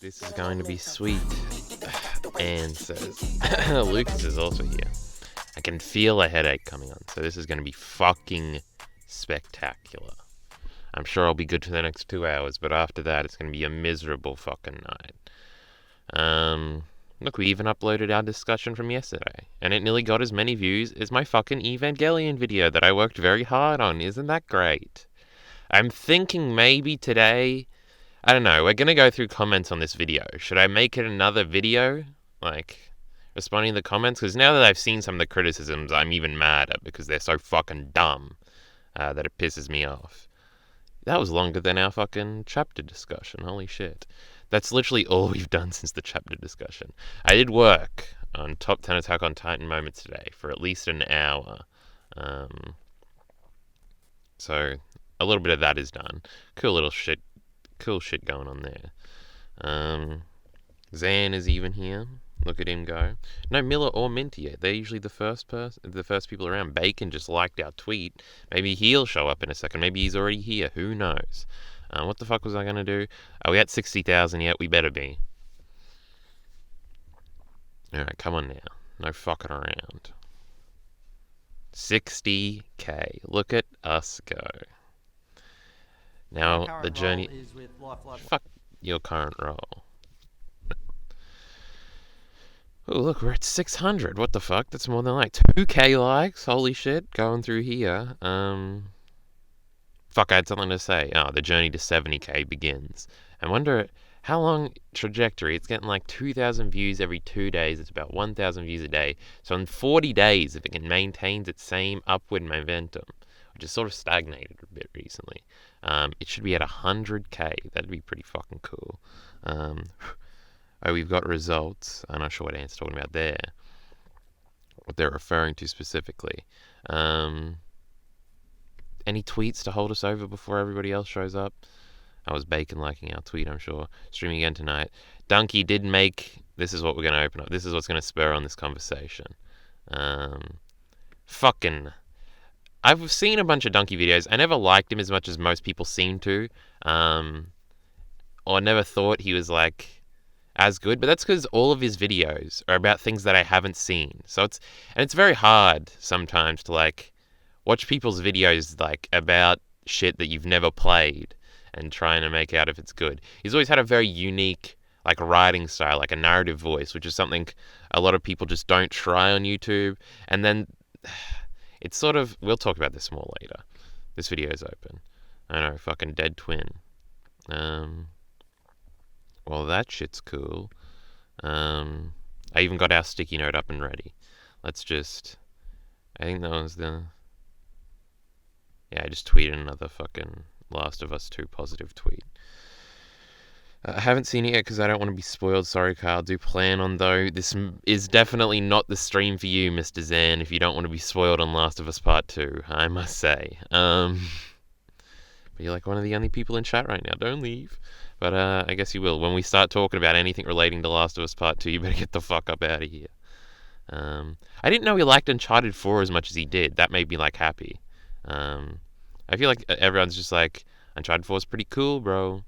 This is going to be sweet. Anne says. Lucas is also here. I can feel a headache coming on, so this is going to be fucking spectacular. I'm sure I'll be good for the next 2 hours, but after that it's going to be a miserable fucking night. Look, we even uploaded our discussion from yesterday, and it nearly got as many views as my fucking Evangelion video that I worked very hard on. Isn't that great? I'm thinking maybe today, I don't know, we're going to go through comments on this video. Should I make it another video? Like, responding to the comments? Because now that I've seen some of the criticisms, I'm even madder because they're so fucking dumb that it pisses me off. That was longer than our fucking chapter discussion. Holy shit. That's literally all we've done since the chapter discussion. I did work on top 10 Attack on Titan moments today for at least an hour. So a little bit of that is done. Cool shit going on there. Zan is even here. Look at him go. No Miller or Minty yet. They're usually the first people around. Bacon just liked our tweet. Maybe he'll show up in a second. Maybe he's already here. Who knows? What the fuck was I gonna do? Are we at 60,000 yet? We better be. Alright, come on now. No fucking around. 60k. Look at us go. Now the journey. Fuck your current role. Oh, look, we're at 600. What the fuck? That's more than like 2k likes. Holy shit. Going through here. Fuck, I had something to say. Oh, the journey to 70k begins. I wonder how long trajectory. It's getting like 2,000 views every 2 days. It's about 1,000 views a day. So in 40 days, if it can maintain its same upward momentum, which has sort of stagnated a bit recently, it should be at 100k. That'd be pretty fucking cool. Oh, we've got results. I'm not sure what Ant's talking about there. What they're referring to specifically. Any tweets to hold us over before everybody else shows up? I was Bacon liking our tweet, I'm sure. Streaming again tonight. Donkey did make... This is what we're going to open up. This is what's going to spur on this conversation. Fucking... I've seen a bunch of Donkey videos. I never liked him as much as most people seem to. Or never thought he was like... as good, but that's because all of his videos are about things that I haven't seen. So it's very hard sometimes to like watch people's videos like about shit that you've never played and trying to make out if it's good. He's always had a very unique like writing style, like a narrative voice, which is something a lot of people just don't try on YouTube. And then it's sort of, we'll talk about this more later. This video is open. I know, fucking dead twin. Well, that shit's cool. I even got our sticky note up and ready. Let's just... I think that was the... Yeah, I just tweeted another fucking Last of Us 2 positive tweet. I haven't seen it yet because I don't want to be spoiled. Sorry, Carl. Do plan on, though. This is definitely not the stream for you, Mr. Zan, if you don't want to be spoiled on Last of Us Part 2, I must say. But you're like one of the only people in chat right now. Don't leave. But I guess you will. When we start talking about anything relating to Last of Us Part 2, you better get the fuck up out of here. I didn't know he liked Uncharted 4 as much as he did. That made me, like, happy. I feel like everyone's just like, Uncharted 4 is pretty cool, bro.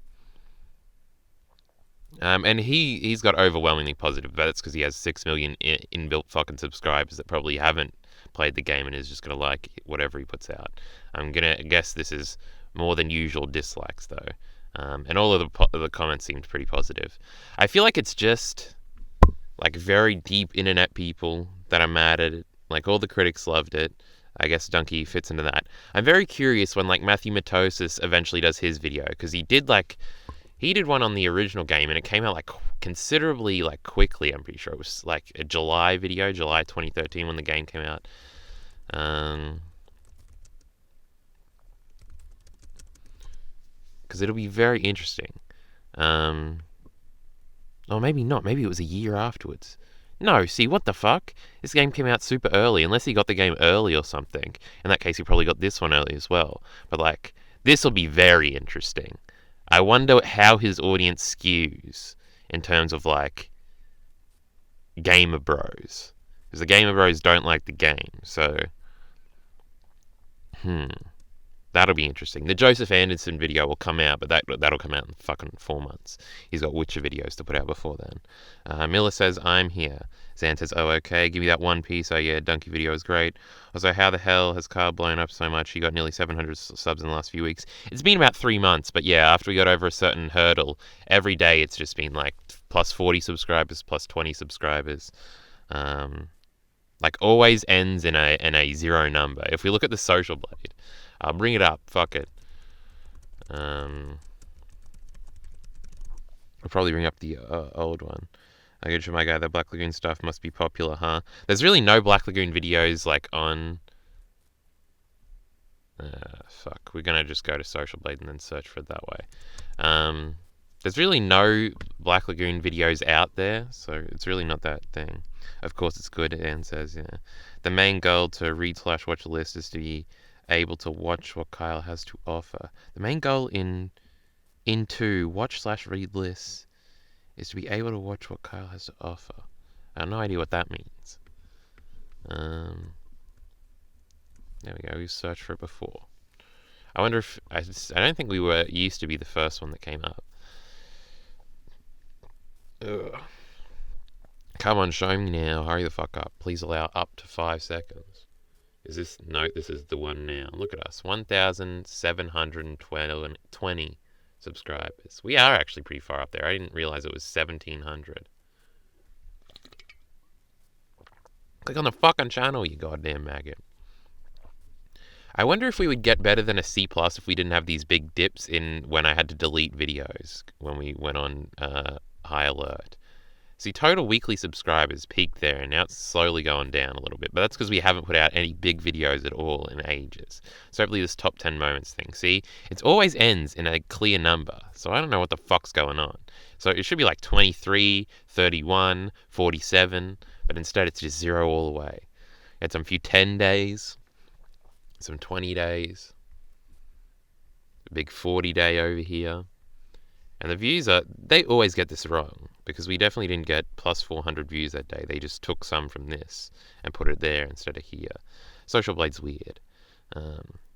And he's got overwhelmingly positive, but that's because he has 6 million inbuilt fucking subscribers that probably haven't played the game and is just going to like whatever he puts out. I'm going to guess this is more than usual dislikes, though. And all of the comments seemed pretty positive. I feel like it's just like very deep internet people that are mad at it. Like all the critics loved it. I guess Donkey fits into that. I'm very curious when like Matthew Matosis eventually does his video, because he did one on the original game and it came out like considerably like quickly. I'm pretty sure it was like a July video, July 2013 when the game came out. Because it'll be very interesting. Or maybe not. Maybe it was a year afterwards. No, see, what the fuck? This game came out super early, unless he got the game early or something. In that case, he probably got this one early as well. But, like, this will be very interesting. I wonder how his audience skews in terms of, like, gamer bros. Because the gamer bros don't like the game, so... That'll be interesting. The Joseph Anderson video will come out, but that'll come out in fucking 4 months. He's got Witcher videos to put out before then. Miller says, I'm here. Zan says, oh, okay, give me that One Piece. Oh, yeah, Donkey video is great. Also, how the hell has Carl blown up so much? He got nearly 700 subs in the last few weeks. It's been about 3 months, but yeah, after we got over a certain hurdle, every day it's just been like plus 40 subscribers, plus 20 subscribers. Like, always ends in a zero number. If we look at the Social Blade, I'll bring it up. Fuck it. I'll probably bring up the old one. I get you, my guy. That Black Lagoon stuff must be popular, huh? There's really no Black Lagoon videos like on. Fuck. We're gonna just go to Social Blade and then search for it that way. There's really no Black Lagoon videos out there, so it's really not that thing. Of course, it's good. Anne says, yeah. The main goal to read/watch a list is to be able to watch what Kyle has to offer. The main goal into watch/read lists is to be able to watch what Kyle has to offer. I have no idea what that means. There we go. We searched for it before. I wonder if I don't think we used to be the first one that came up. Ugh. Come on, show me now. Hurry the fuck up. Please allow up to 5 seconds. Is this? No, this is the one now. Look at us. 1,720 subscribers. We are actually pretty far up there. I didn't realize it was 1,700. Click on the fucking channel, you goddamn maggot. I wonder if we would get better than a C+ if we didn't have these big dips in when I had to delete videos when we went on high alert. See, total weekly subscribers peaked there, and now it's slowly going down a little bit. But that's because we haven't put out any big videos at all in ages. So hopefully this top 10 moments thing. See, it always ends in a clear number. So I don't know what the fuck's going on. So it should be like 23, 31, 47. But instead it's just 0 all the way. Had some few 10 days. Some 20 days. A big 40 day over here. And the views they always get this wrong, because we definitely didn't get plus 400 views that day. They just took some from this and put it there instead of here. Social Blade's weird.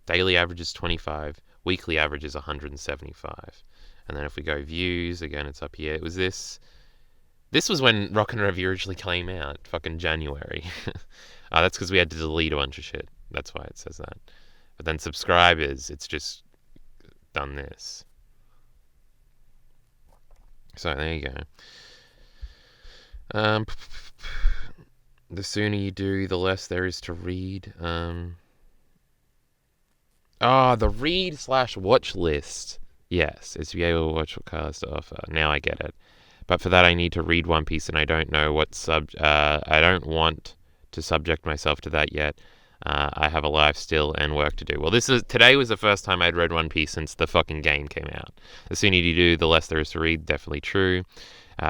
Daily average is 25, weekly average is 175. And then if we go views, again, it's up here. It was this. This was when Rock and Review originally came out, fucking January. That's because we had to delete a bunch of shit. That's why it says that. But then subscribers, it's just done this. So there you go. The sooner you do, the less there is to read. The read/watch list. Yes, is to be able to watch what Kyle has to offer. Now I get it. But for that, I need to read One Piece, and I don't know what I don't want to subject myself to that yet. I have a life still and work to do. Well, today was the first time I'd read One Piece since the fucking game came out. The sooner you do, the less there is to read. Definitely true.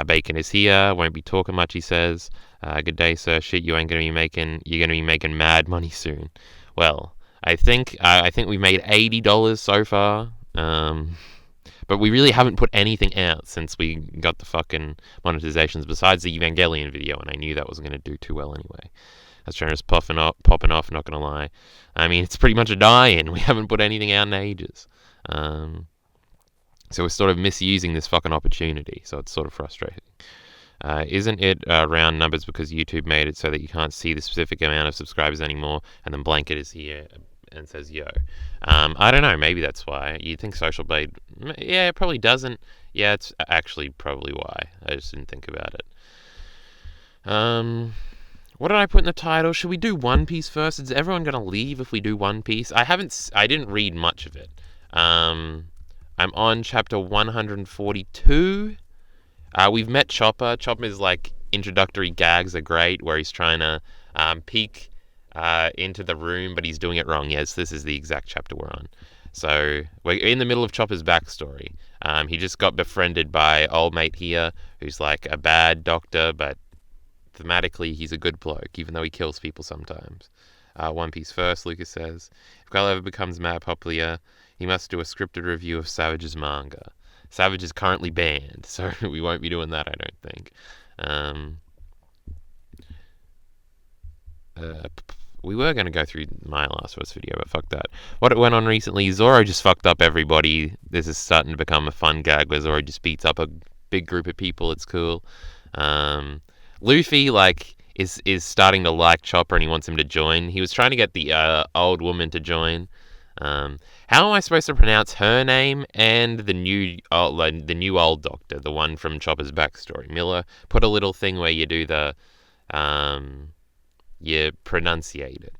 Bacon is here. Won't be talking much, he says. Good day, sir. Shit, you're gonna be making mad money soon. Well, I think we made $80 so far. But we really haven't put anything out since we got the fucking monetizations besides the Evangelion video, and I knew that wasn't going to do too well anyway. That's trying to popping off, not going to lie. I mean, it's pretty much a die-in. We haven't put anything out in ages. So we're sort of misusing this fucking opportunity, so it's sort of frustrating. Isn't it round numbers because YouTube made it so that you can't see the specific amount of subscribers anymore, and then Blanket is here and says, yo. I don't know, maybe that's why. You think Social Blade... Yeah, it probably doesn't. Yeah, it's actually probably why. I just didn't think about it. What did I put in the title? Should we do One Piece first? Is everyone going to leave if we do One Piece? I didn't read much of it. I'm on chapter 142. We've met Chopper. Chopper's like introductory gags are great, where he's trying to peek into the room, but he's doing it wrong. Yes, this is the exact chapter we're on. So we're in the middle of Chopper's backstory. He just got befriended by old mate here, who's like a bad doctor, but thematically he's a good bloke, even though he kills people sometimes. One Piece first, Lucas says. If Kyle ever becomes mad popular, he must do a scripted review of Savage's manga. Savage is currently banned, so we won't be doing that, I don't think. we were going to go through my last words video, but fuck that. What went on recently, Zoro just fucked up everybody. This is starting to become a fun gag where Zoro just beats up a big group of people. It's cool. Luffy, like, is starting to like Chopper and he wants him to join. He was trying to get the old woman to join. How am I supposed to pronounce her name and the new old doctor, the one from Chopper's backstory? Miller put a little thing where you do the you pronunciate it.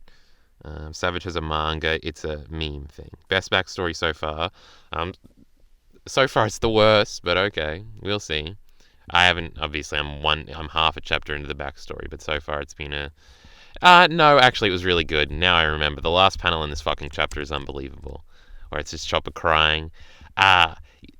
Savage has a manga. It's a meme thing. Best backstory so far. So far it's the worst, but okay, we'll see. I haven't. Obviously, I'm half a chapter into the backstory, but so far it's been a. No, actually, it was really good. Now I remember. The last panel in this fucking chapter is unbelievable, where it's just Chopper crying.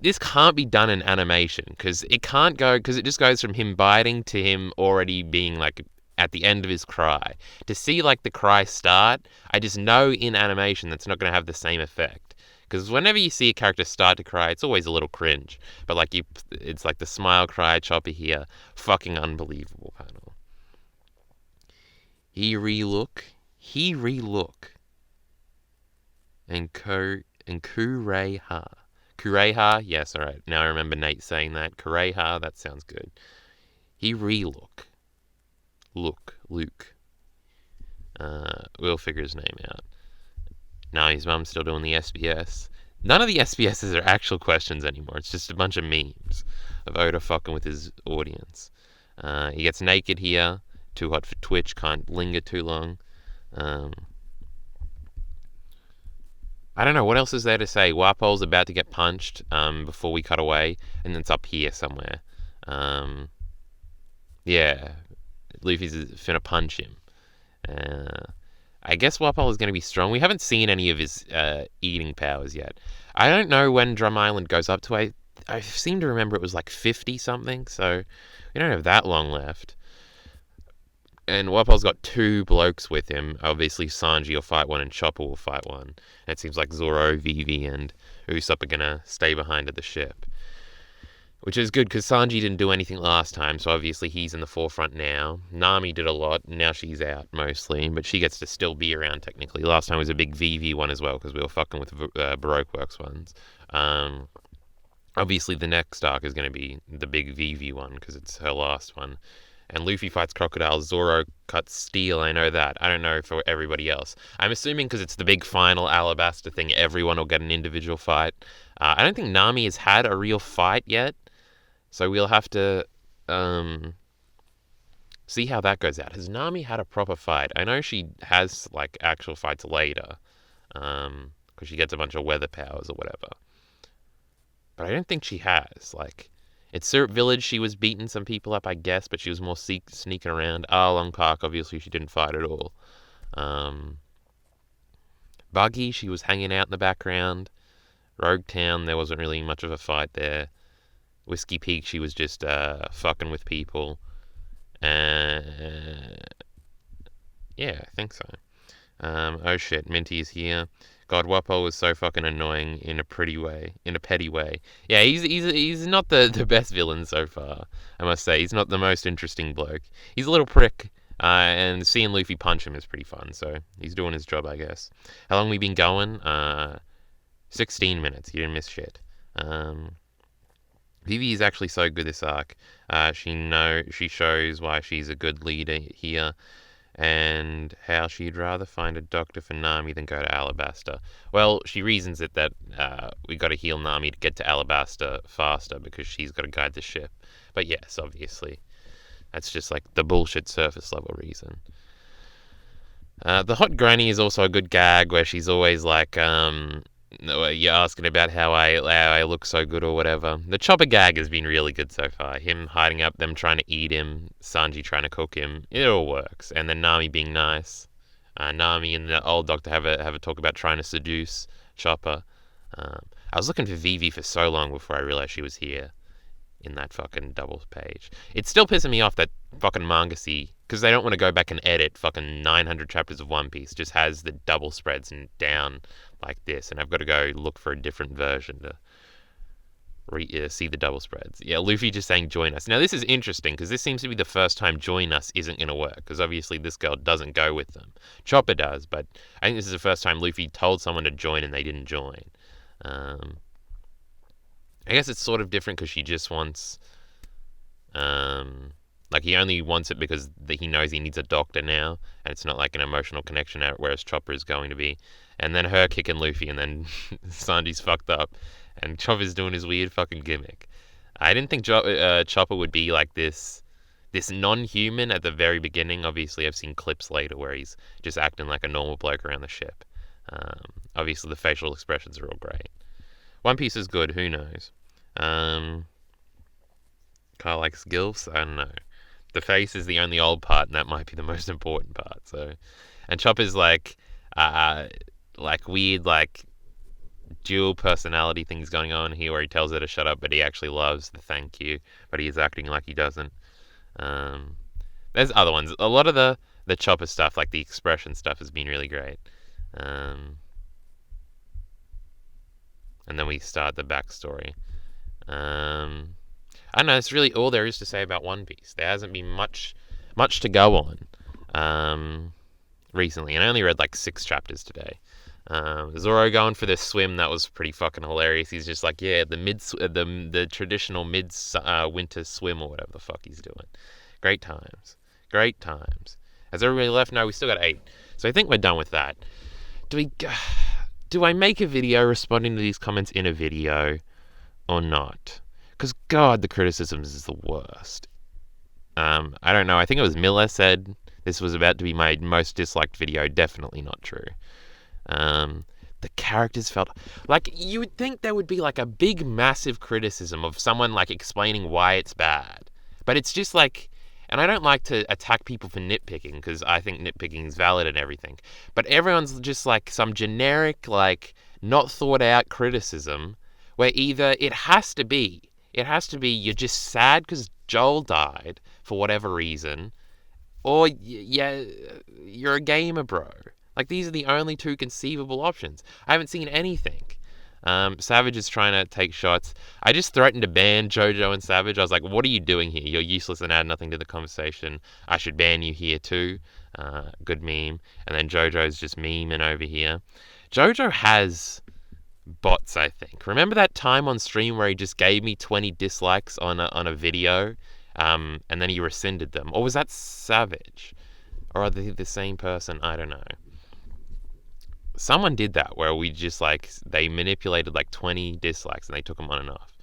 This can't be done in animation because it can't go because it just goes from him biting to him already being like at the end of his cry. To see like the cry start, I just know in animation that's not going to have the same effect. Because whenever you see a character start to cry, it's always a little cringe. But like it's like the smile cry, Chopper here, fucking unbelievable panel. He relook, and Kureha. Kureha, yes, alright. Now I remember Nate saying that. Kureha, that sounds good. He relook. Luke. We'll figure his name out. Now his mum's still doing the SBS. None of the SBSs are actual questions anymore. It's just a bunch of memes of Oda fucking with his audience. He gets naked here. Too hot for Twitch. Can't linger too long. I don't know. What else is there to say? Warpol's about to get punched before we cut away. And then it's up here somewhere. Yeah. Luffy's finna punch him. I guess Warpole is going to be strong. We haven't seen any of his eating powers yet. I don't know when Drum Island goes up to. I seem to remember it was like 50 something, so we don't have that long left. And Warpole's got 2 blokes with him. Obviously, Sanji will fight one and Chopper will fight one. And it seems like Zoro, Vivi, and Usopp are going to stay behind at the ship. Which is good because Sanji didn't do anything last time, so obviously he's in the forefront now. Nami did a lot, now she's out mostly, but she gets to still be around technically. Last time was a big VV one as well because we were fucking with Baroque Works ones. Obviously the next arc is going to be the big VV one because it's her last one. And Luffy fights Crocodile, Zoro cuts Steel, I know that. I don't know for everybody else. I'm assuming because it's the big final Alabasta thing, everyone will get an individual fight. I don't think Nami has had a real fight yet. So we'll have to see how that goes out. Has Nami had a proper fight? I know she has like actual fights later, because she gets a bunch of weather powers or whatever. But I don't think she has. Like, at Syrup Village, she was beating some people up, I guess, but she was more sneaking around. Long Park, obviously, she didn't fight at all. Buggy, she was hanging out in the background. Rogue Town, there wasn't really much of a fight there. Whiskey Peak, she was just fucking with people. Yeah, I think so. Oh shit, Minty is here. God, Wappo was so fucking annoying in a petty way. Yeah, he's not the best villain so far, I must say. He's not the most interesting bloke. He's a little prick, and seeing Luffy punch him is pretty fun, so he's doing his job, I guess. How long we been going? 16 minutes, you didn't miss shit. Vivi is actually so good this arc. She shows why she's a good leader here, and how she'd rather find a doctor for Nami than go to Alabasta. Well, she reasons it that we got to heal Nami to get to Alabasta faster because she's got to guide the ship. But yes, obviously, that's just like the bullshit surface level reason. The hot granny is also a good gag where she's always like, you're asking about how I look so good or whatever. The Chopper gag has been really good so far. Him hiding up, them trying to eat him, Sanji trying to cook him. It all works. And then Nami being nice. Nami and the old doctor have a talk about trying to seduce Chopper. I was looking for Vivi for so long before I realized she was here in that fucking double page. It's still pissing me off that fucking Mangasi, because they don't want to go back and edit fucking 900 chapters of One Piece, just has the double spreads and down like this, and I've got to go look for a different version see the double spreads. Yeah, Luffy just saying join us. Now this is interesting because this seems to be the first time join us isn't going to work because obviously this girl doesn't go with them. Chopper does, but I think this is the first time Luffy told someone to join and they didn't join. I guess it's sort of different because she just wants, like he only wants it because he knows he needs a doctor now, and it's not like an emotional connection out, whereas Chopper is going to be. And then her kicking Luffy, and then Sanji's fucked up, and Chopper's doing his weird fucking gimmick. I didn't think Chopper would be like this non-human at the very beginning. Obviously, I've seen clips later where he's just acting like a normal bloke around the ship. Obviously, the facial expressions are all great. One Piece is good. Who knows? Kyle likes gilfs. I don't know. The face is the only old part, and that might be the most important part. So, and Chopper's like weird, like dual personality things going on here, where he tells her to shut up, but he actually loves the thank you, but he's acting like he doesn't. There's other ones. A lot of the Chopper stuff, like the expression stuff, has been really great. And then we start the backstory. I don't know. It's really all there is to say about One Piece. There hasn't been much to go on recently, and I only read like 6 chapters today. Zoro going for this swim, that was pretty fucking hilarious. He's just like, yeah, the traditional winter swim or whatever the fuck he's doing. Great times. Has everybody left? No, we still got 8. So I think we're done with that. Do I make a video responding to these comments in a video or not? Because God, the criticisms is the worst. I don't know. I think it was Miller said this was about to be my most disliked video. Definitely not true. The characters felt like you would think there would be like a big massive criticism of someone like explaining why it's bad, but it's just like, and I don't like to attack people for nitpicking because I think nitpicking is valid and everything, but everyone's just like some generic, like not thought out criticism where either it has to be you're just sad because Joel died for whatever reason, or yeah, you're a gamer, bro. Like, these are the only 2 conceivable options. I haven't seen anything. Savage is trying to take shots. I just threatened to ban JoJo and Savage. I was like, what are you doing here? You're useless and add nothing to the conversation. I should ban you here too. Good meme. And then JoJo's just memeing over here. JoJo has bots, I think. Remember that time on stream where he just gave me 20 dislikes on a video, and then he rescinded them? Or was that Savage? Or are they the same person? I don't know. Someone did that where we just like, they manipulated like 20 dislikes and they took them on and off.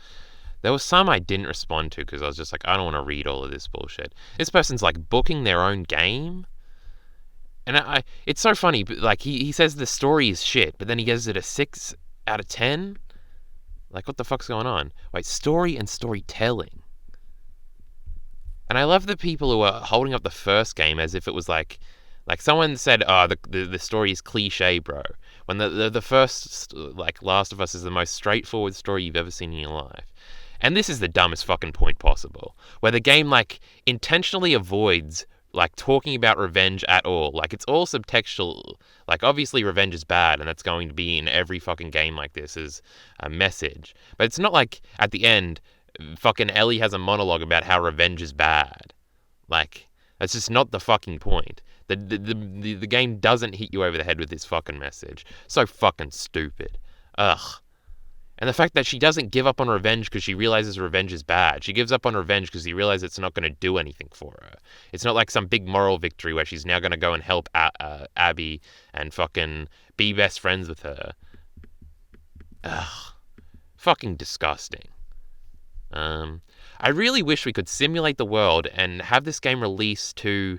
There was some I didn't respond to because I was just like, I don't want to read all of this bullshit. This person's like booking their own game. And it's so funny, but like he says the story is shit, but then he gives it a 6 out of 10. Like, what the fuck's going on? Wait, story and storytelling. And I love the people who are holding up the first game as if it was like someone said, oh, the story is cliche, bro. When the first, like, Last of Us is the most straightforward story you've ever seen in your life. And this is the dumbest fucking point possible. Where the game, like, intentionally avoids, like, talking about revenge at all. Like, it's all subtextual. Like, obviously revenge is bad, and that's going to be in every fucking game like this as a message. But it's not like, at the end, fucking Ellie has a monologue about how revenge is bad. Like, that's just not the fucking point. The game doesn't hit you over the head with this fucking message. So fucking stupid. Ugh. And the fact that she doesn't give up on revenge because she realizes revenge is bad. She gives up on revenge because she realizes it's not going to do anything for her. It's not like some big moral victory where she's now going to go and help Abby and fucking be best friends with her. Ugh. Fucking disgusting. I really wish we could simulate the world and have this game released to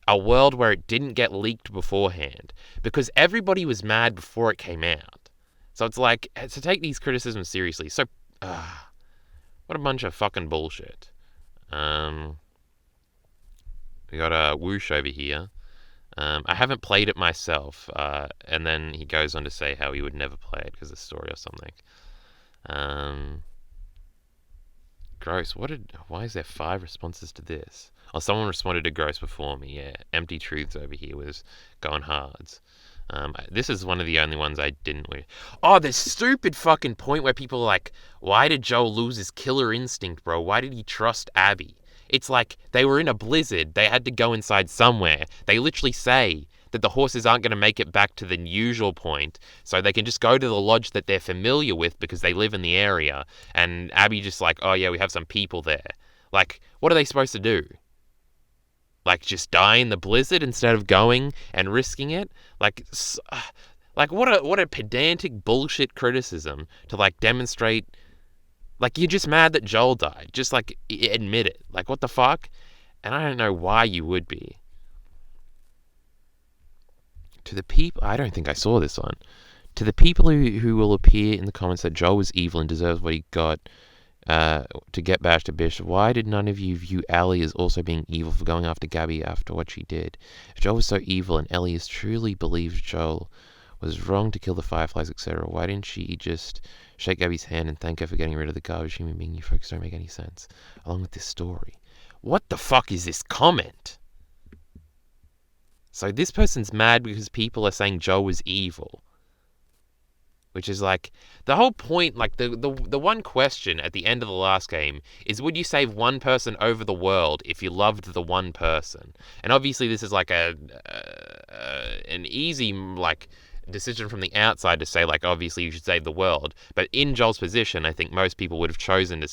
a world where it didn't get leaked beforehand, because everybody was mad before it came out. So it's like, to take these criticisms seriously. So, what a bunch of fucking bullshit. We got a Whoosh over here. I haven't played it myself. And then he goes on to say how he would never play it because of the story or something. Gross. Why is there 5 responses to this? Oh, someone responded to gross before me. Yeah, Empty Truths over here was going hards. This is one of the only ones I didn't win. Oh, this stupid fucking point where people are like, why did Joel lose his killer instinct, bro? Why did he trust Abby? It's like they were in a blizzard. They had to go inside somewhere. They literally say that the horses aren't going to make it back to the usual point, so they can just go to the lodge that they're familiar with because they live in the area. And Abby just like, oh yeah, we have some people there. Like, what are they supposed to do? Like, just die in the blizzard instead of going and risking it? Like what a pedantic bullshit criticism to like demonstrate. Like, you're just mad that Joel died. Just like admit it. Like, what the fuck? And I don't know why you would be. To the people, I don't think I saw this one. To the people who will appear in the comments that Joel was evil and deserves what he got to get bashed to Bishop, why did none of you view Ellie as also being evil for going after Gabby after what she did? If Joel was so evil and Ellie is truly believes Joel was wrong to kill the Fireflies, etc., why didn't she just shake Gabby's hand and thank her for getting rid of the garbage human being? You folks don't make any sense. Along with this story. What the fuck is this comment? So this person's mad because people are saying Joel was evil. Which is like, the whole point, like the one question at the end of the last game is, would you save one person over the world if you loved the one person? And obviously this is like an easy like decision from the outside to say, like, obviously you should save the world. But in Joel's position, I think most people would have chosen to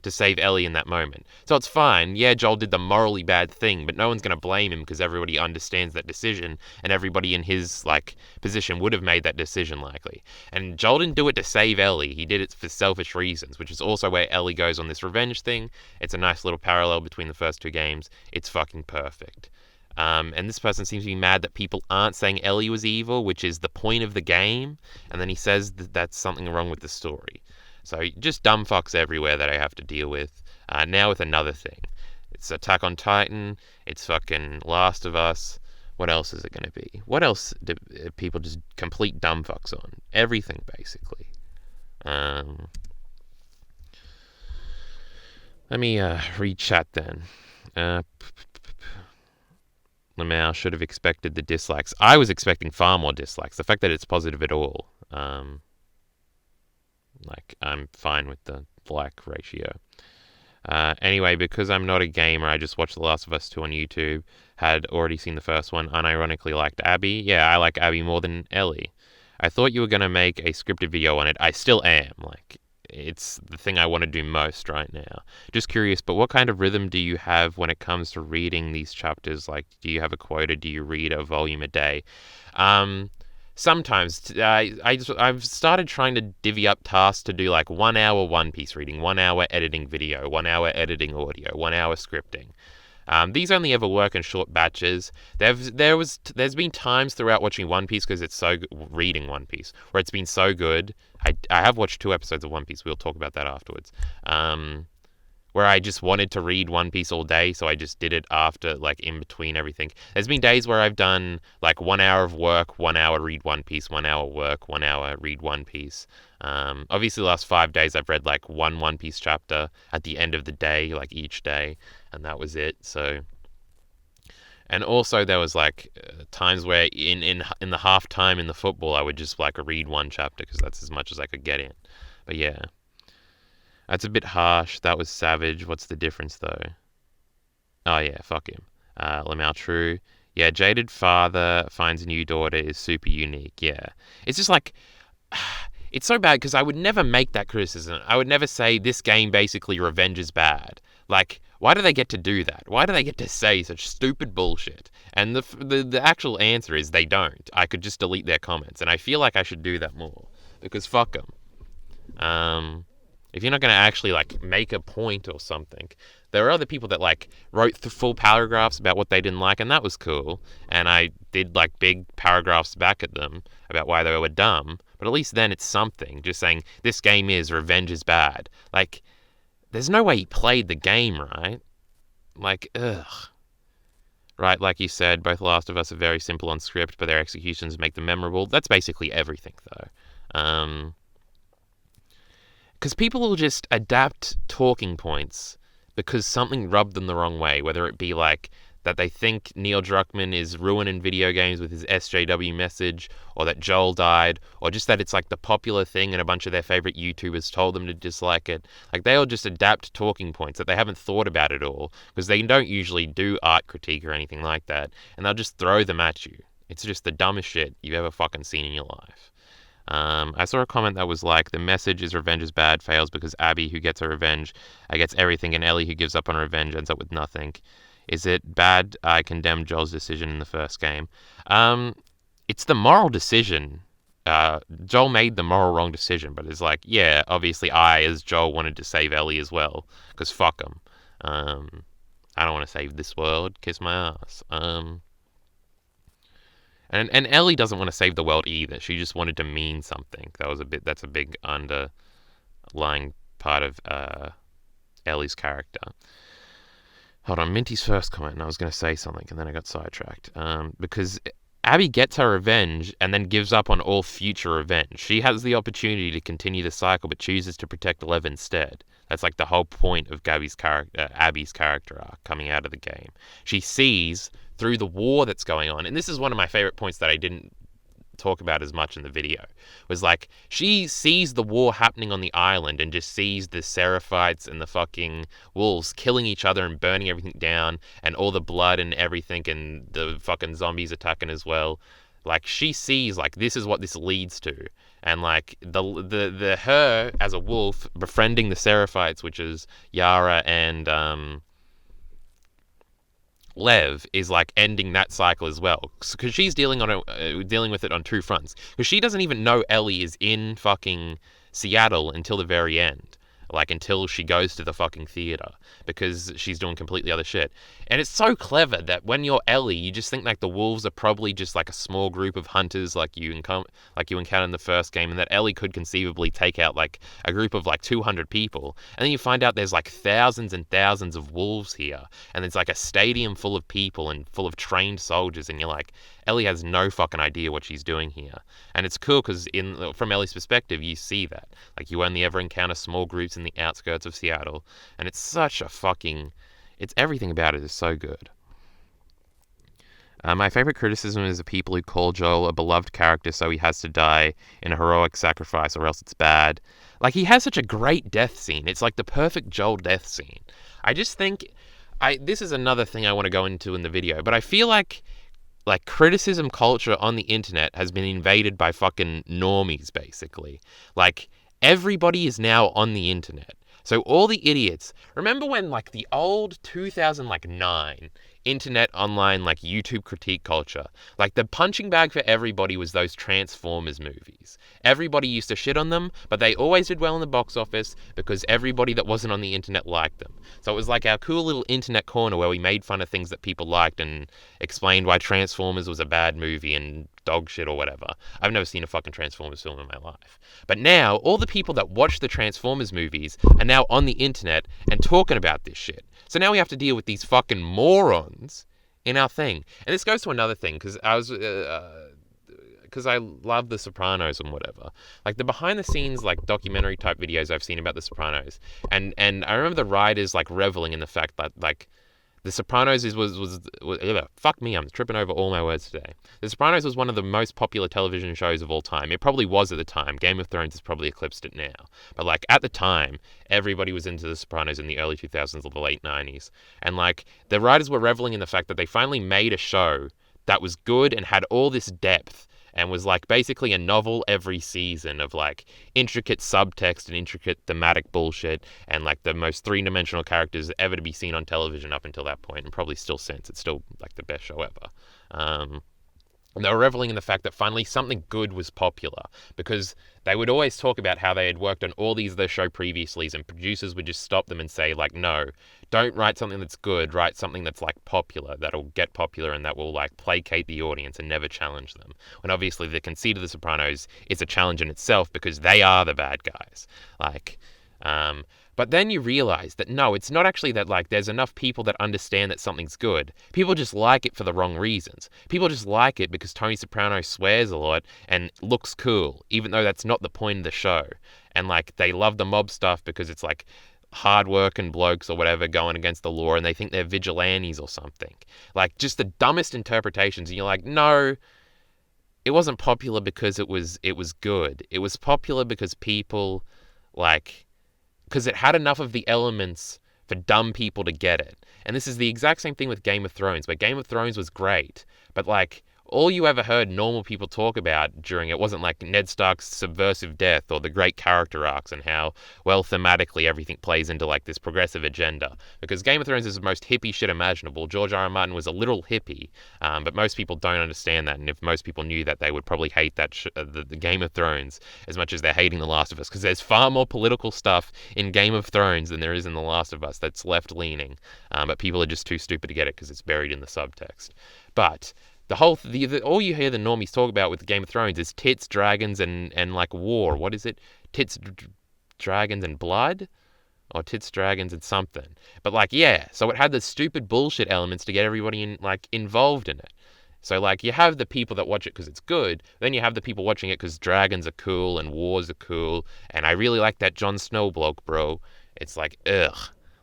to save Ellie in that moment. So it's fine. Yeah, Joel did the morally bad thing, but no one's going to blame him because everybody understands that decision, and everybody in his like position would have made that decision likely. And Joel didn't do it to save Ellie. He did it for selfish reasons, which is also where Ellie goes on this revenge thing. It's a nice little parallel between the first two games. It's fucking perfect. And this person seems to be mad that people aren't saying Ellie was evil, which is the point of the game. And then he says that that's something wrong with the story. So just dumb fucks everywhere that I have to deal with. Now with another thing. It's Attack on Titan. It's fucking Last of Us. What else is it going to be? What else do people just complete dumb fucks on? Everything, basically. Let me read chat then. Lamau should have expected the dislikes. I was expecting far more dislikes. The fact that it's positive at all. Like, I'm fine with the like ratio. Anyway, because I'm not a gamer, I just watched The Last of Us 2 on YouTube, had already seen the first one, unironically liked Abby. Yeah, I like Abby more than Ellie. I thought you were going to make a scripted video on it. I still am. Like, it's the thing I want to do most right now. Just curious, but what kind of rhythm do you have when it comes to reading these chapters? Like, do you have a quota? Do you read a volume a day? Sometimes I've started trying to divvy up tasks to do like 1 hour One Piece reading, 1 hour editing video, 1 hour editing audio, 1 hour scripting. These only ever work in short batches. There's been times throughout watching One Piece because it's so reading One Piece where it's been so good. I have watched 2 episodes of One Piece. We'll talk about that afterwards. Where I just wanted to read One Piece all day, so I just did it after, like, in between everything. There's been days where I've done, like, 1 hour of work, 1 hour read One Piece, 1 hour work, 1 hour read One Piece. Obviously, the last 5 days I've read, like, one Piece chapter at the end of the day, like, each day, and that was it, so... And also there was, like, times where in the half time in the football, I would just, like, read 1 chapter, because that's as much as I could get in. But, yeah. That's a bit harsh. That was savage. What's the difference, though? Oh, yeah, fuck him. Lamau True. Yeah, jaded father finds a new daughter is super unique. Yeah. It's just like... It's so bad because I would never make that criticism. I would never say this game basically revenge is bad. Like, why do they get to do that? Why do they get to say such stupid bullshit? And the actual answer is they don't. I could just delete their comments. And I feel like I should do that more. Because fuck them. If you're not going to actually, like, make a point or something, there are other people that, like, wrote full paragraphs about what they didn't like, and that was cool. And I did, like, big paragraphs back at them about why they were dumb. But at least then it's something. Just saying, this game is, revenge is bad. Like, there's no way he played the game, right? Like, ugh. Right, like you said, both Last of Us are very simple on script, but their executions make them memorable. That's basically everything, though. Because people will just adapt talking points because something rubbed them the wrong way, whether it be like that they think Neil Druckmann is ruining video games with his SJW message, or that Joel died, or just that it's like the popular thing and a bunch of their favorite YouTubers told them to dislike it. Like, they all just adapt talking points that they haven't thought about at all, because they don't usually do art critique or anything like that, and they'll just throw them at you. It's just the dumbest shit you've ever fucking seen in your life. I saw a comment that was like, the message is revenge is bad fails because Abby, who gets her revenge, gets everything, and Ellie, who gives up on her revenge, ends up with nothing. Is it bad I condemn Joel's decision in the first game? It's the moral decision. Joel made the moral wrong decision, but it's like, yeah, obviously I, as Joel, wanted to save Ellie as well, because fuck him. I don't want to save this world. Kiss my ass. And Ellie doesn't want to save the world either. She just wanted to mean something. That's a big underlying part of Ellie's character. Hold on, Minty's first comment, and I was going to say something, and then I got sidetracked. Because Abby gets her revenge and then gives up on all future revenge. She has the opportunity to continue the cycle, but chooses to protect Lev instead. That's like the whole point of Abby's character arc coming out of the game. She sees through the war that's going on, and this is one of my favorite points that I didn't talk about as much in the video, was like, she sees the war happening on the island and just sees the Seraphites and the fucking wolves killing each other and burning everything down, and all the blood and everything, and the fucking zombies attacking as well. Like, she sees, like, this is what this leads to. And like the her as a wolf befriending the Seraphites, which is Yara and Lev, is like ending that cycle as well, because she's dealing with it on two fronts. Because she doesn't even know Ellie is in fucking Seattle until the very end, like until she goes to the fucking theater, because she's doing completely other shit. And it's so clever that when you're Ellie, you just think like the wolves are probably just like a small group of hunters like you encounter in the first game, and that Ellie could conceivably take out like a group of like 200 people. And then you find out there's like thousands and thousands of wolves here, and it's like a stadium full of people and full of trained soldiers, and you're like, Ellie has no fucking idea what she's doing here. And it's cool because from Ellie's perspective, you see that. Like, you only ever encounter small groups in the outskirts of Seattle, and it's such a everything about it is so good. My favorite criticism is the people who call Joel a beloved character, so he has to die in a heroic sacrifice or else it's bad. Like, he has such a great death scene. It's like the perfect Joel death scene. I just think, this is another thing I want to go into in the video, but I feel like criticism culture on the internet has been invaded by fucking normies, basically. Like, everybody is now on the internet. So all the idiots, remember when like the old 2009 internet online like YouTube critique culture, like the punching bag for everybody was those Transformers movies. Everybody used to shit on them, but they always did well in the box office because everybody that wasn't on the internet liked them. So it was like our cool little internet corner where we made fun of things that people liked and explained why Transformers was a bad movie and dog shit or whatever. I've never seen a fucking Transformers film in my life. But now, all the people that watch the Transformers movies are now on the internet and talking about this shit. So now we have to deal with these fucking morons in our thing. And this goes to another thing, because I love The Sopranos and whatever. Like, the behind-the-scenes, like, documentary-type videos I've seen about The Sopranos. And I remember the writers, like, reveling in the fact that, like, The Sopranos was fuck me, I'm tripping over all my words today. The Sopranos was one of the most popular television shows of all time. It probably was at the time. Game of Thrones has probably eclipsed it now. But like at the time, everybody was into The Sopranos in the early 2000s or the late 90s. And like the writers were reveling in the fact that they finally made a show that was good and had all this depth, and was like basically a novel every season of like intricate subtext and intricate thematic bullshit, and like the most three-dimensional characters ever to be seen on television up until that point, and probably still since. It's still like the best show ever. And they were reveling in the fact that finally something good was popular, because they would always talk about how they had worked on all these other shows previously, and producers would just stop them and say like, no, don't write something that's good, write something that's like popular, that'll get popular and that will like placate the audience and never challenge them. When obviously the conceit of The Sopranos is a challenge in itself, because they are the bad guys. But then you realize that no, it's not actually that like there's enough people that understand that something's good. People just like it for the wrong reasons. People just like it because Tony Soprano swears a lot and looks cool, even though that's not the point of the show. And like they love the mob stuff because it's like hard-working blokes or whatever going against the law, and they think they're vigilantes or something. Like, just the dumbest interpretations. And you're like, no, it wasn't popular because it was good. It was popular because people, like, because it had enough of the elements for dumb people to get it. And this is the exact same thing with Game of Thrones, where Game of Thrones was great, but like, all you ever heard normal people talk about during it wasn't like Ned Stark's subversive death or the great character arcs and how well thematically everything plays into like this progressive agenda. Because Game of Thrones is the most hippie shit imaginable. George R. R. Martin was a literal hippie, but most people don't understand that. And if most people knew that, they would probably hate that the Game of Thrones as much as they're hating The Last of Us. Because there's far more political stuff in Game of Thrones than there is in The Last of Us that's left leaning, but people are just too stupid to get it because it's buried in the subtext. But all you hear the normies talk about with Game of Thrones is tits, dragons, and like war. What is it? Tits, dragons, and blood? Or tits, dragons, and something. But like, yeah, so it had the stupid bullshit elements to get everybody involved in it. So like, you have the people that watch it because it's good, then you have the people watching it because dragons are cool and wars are cool, and I really like that Jon Snow bloke, bro. It's like, ugh.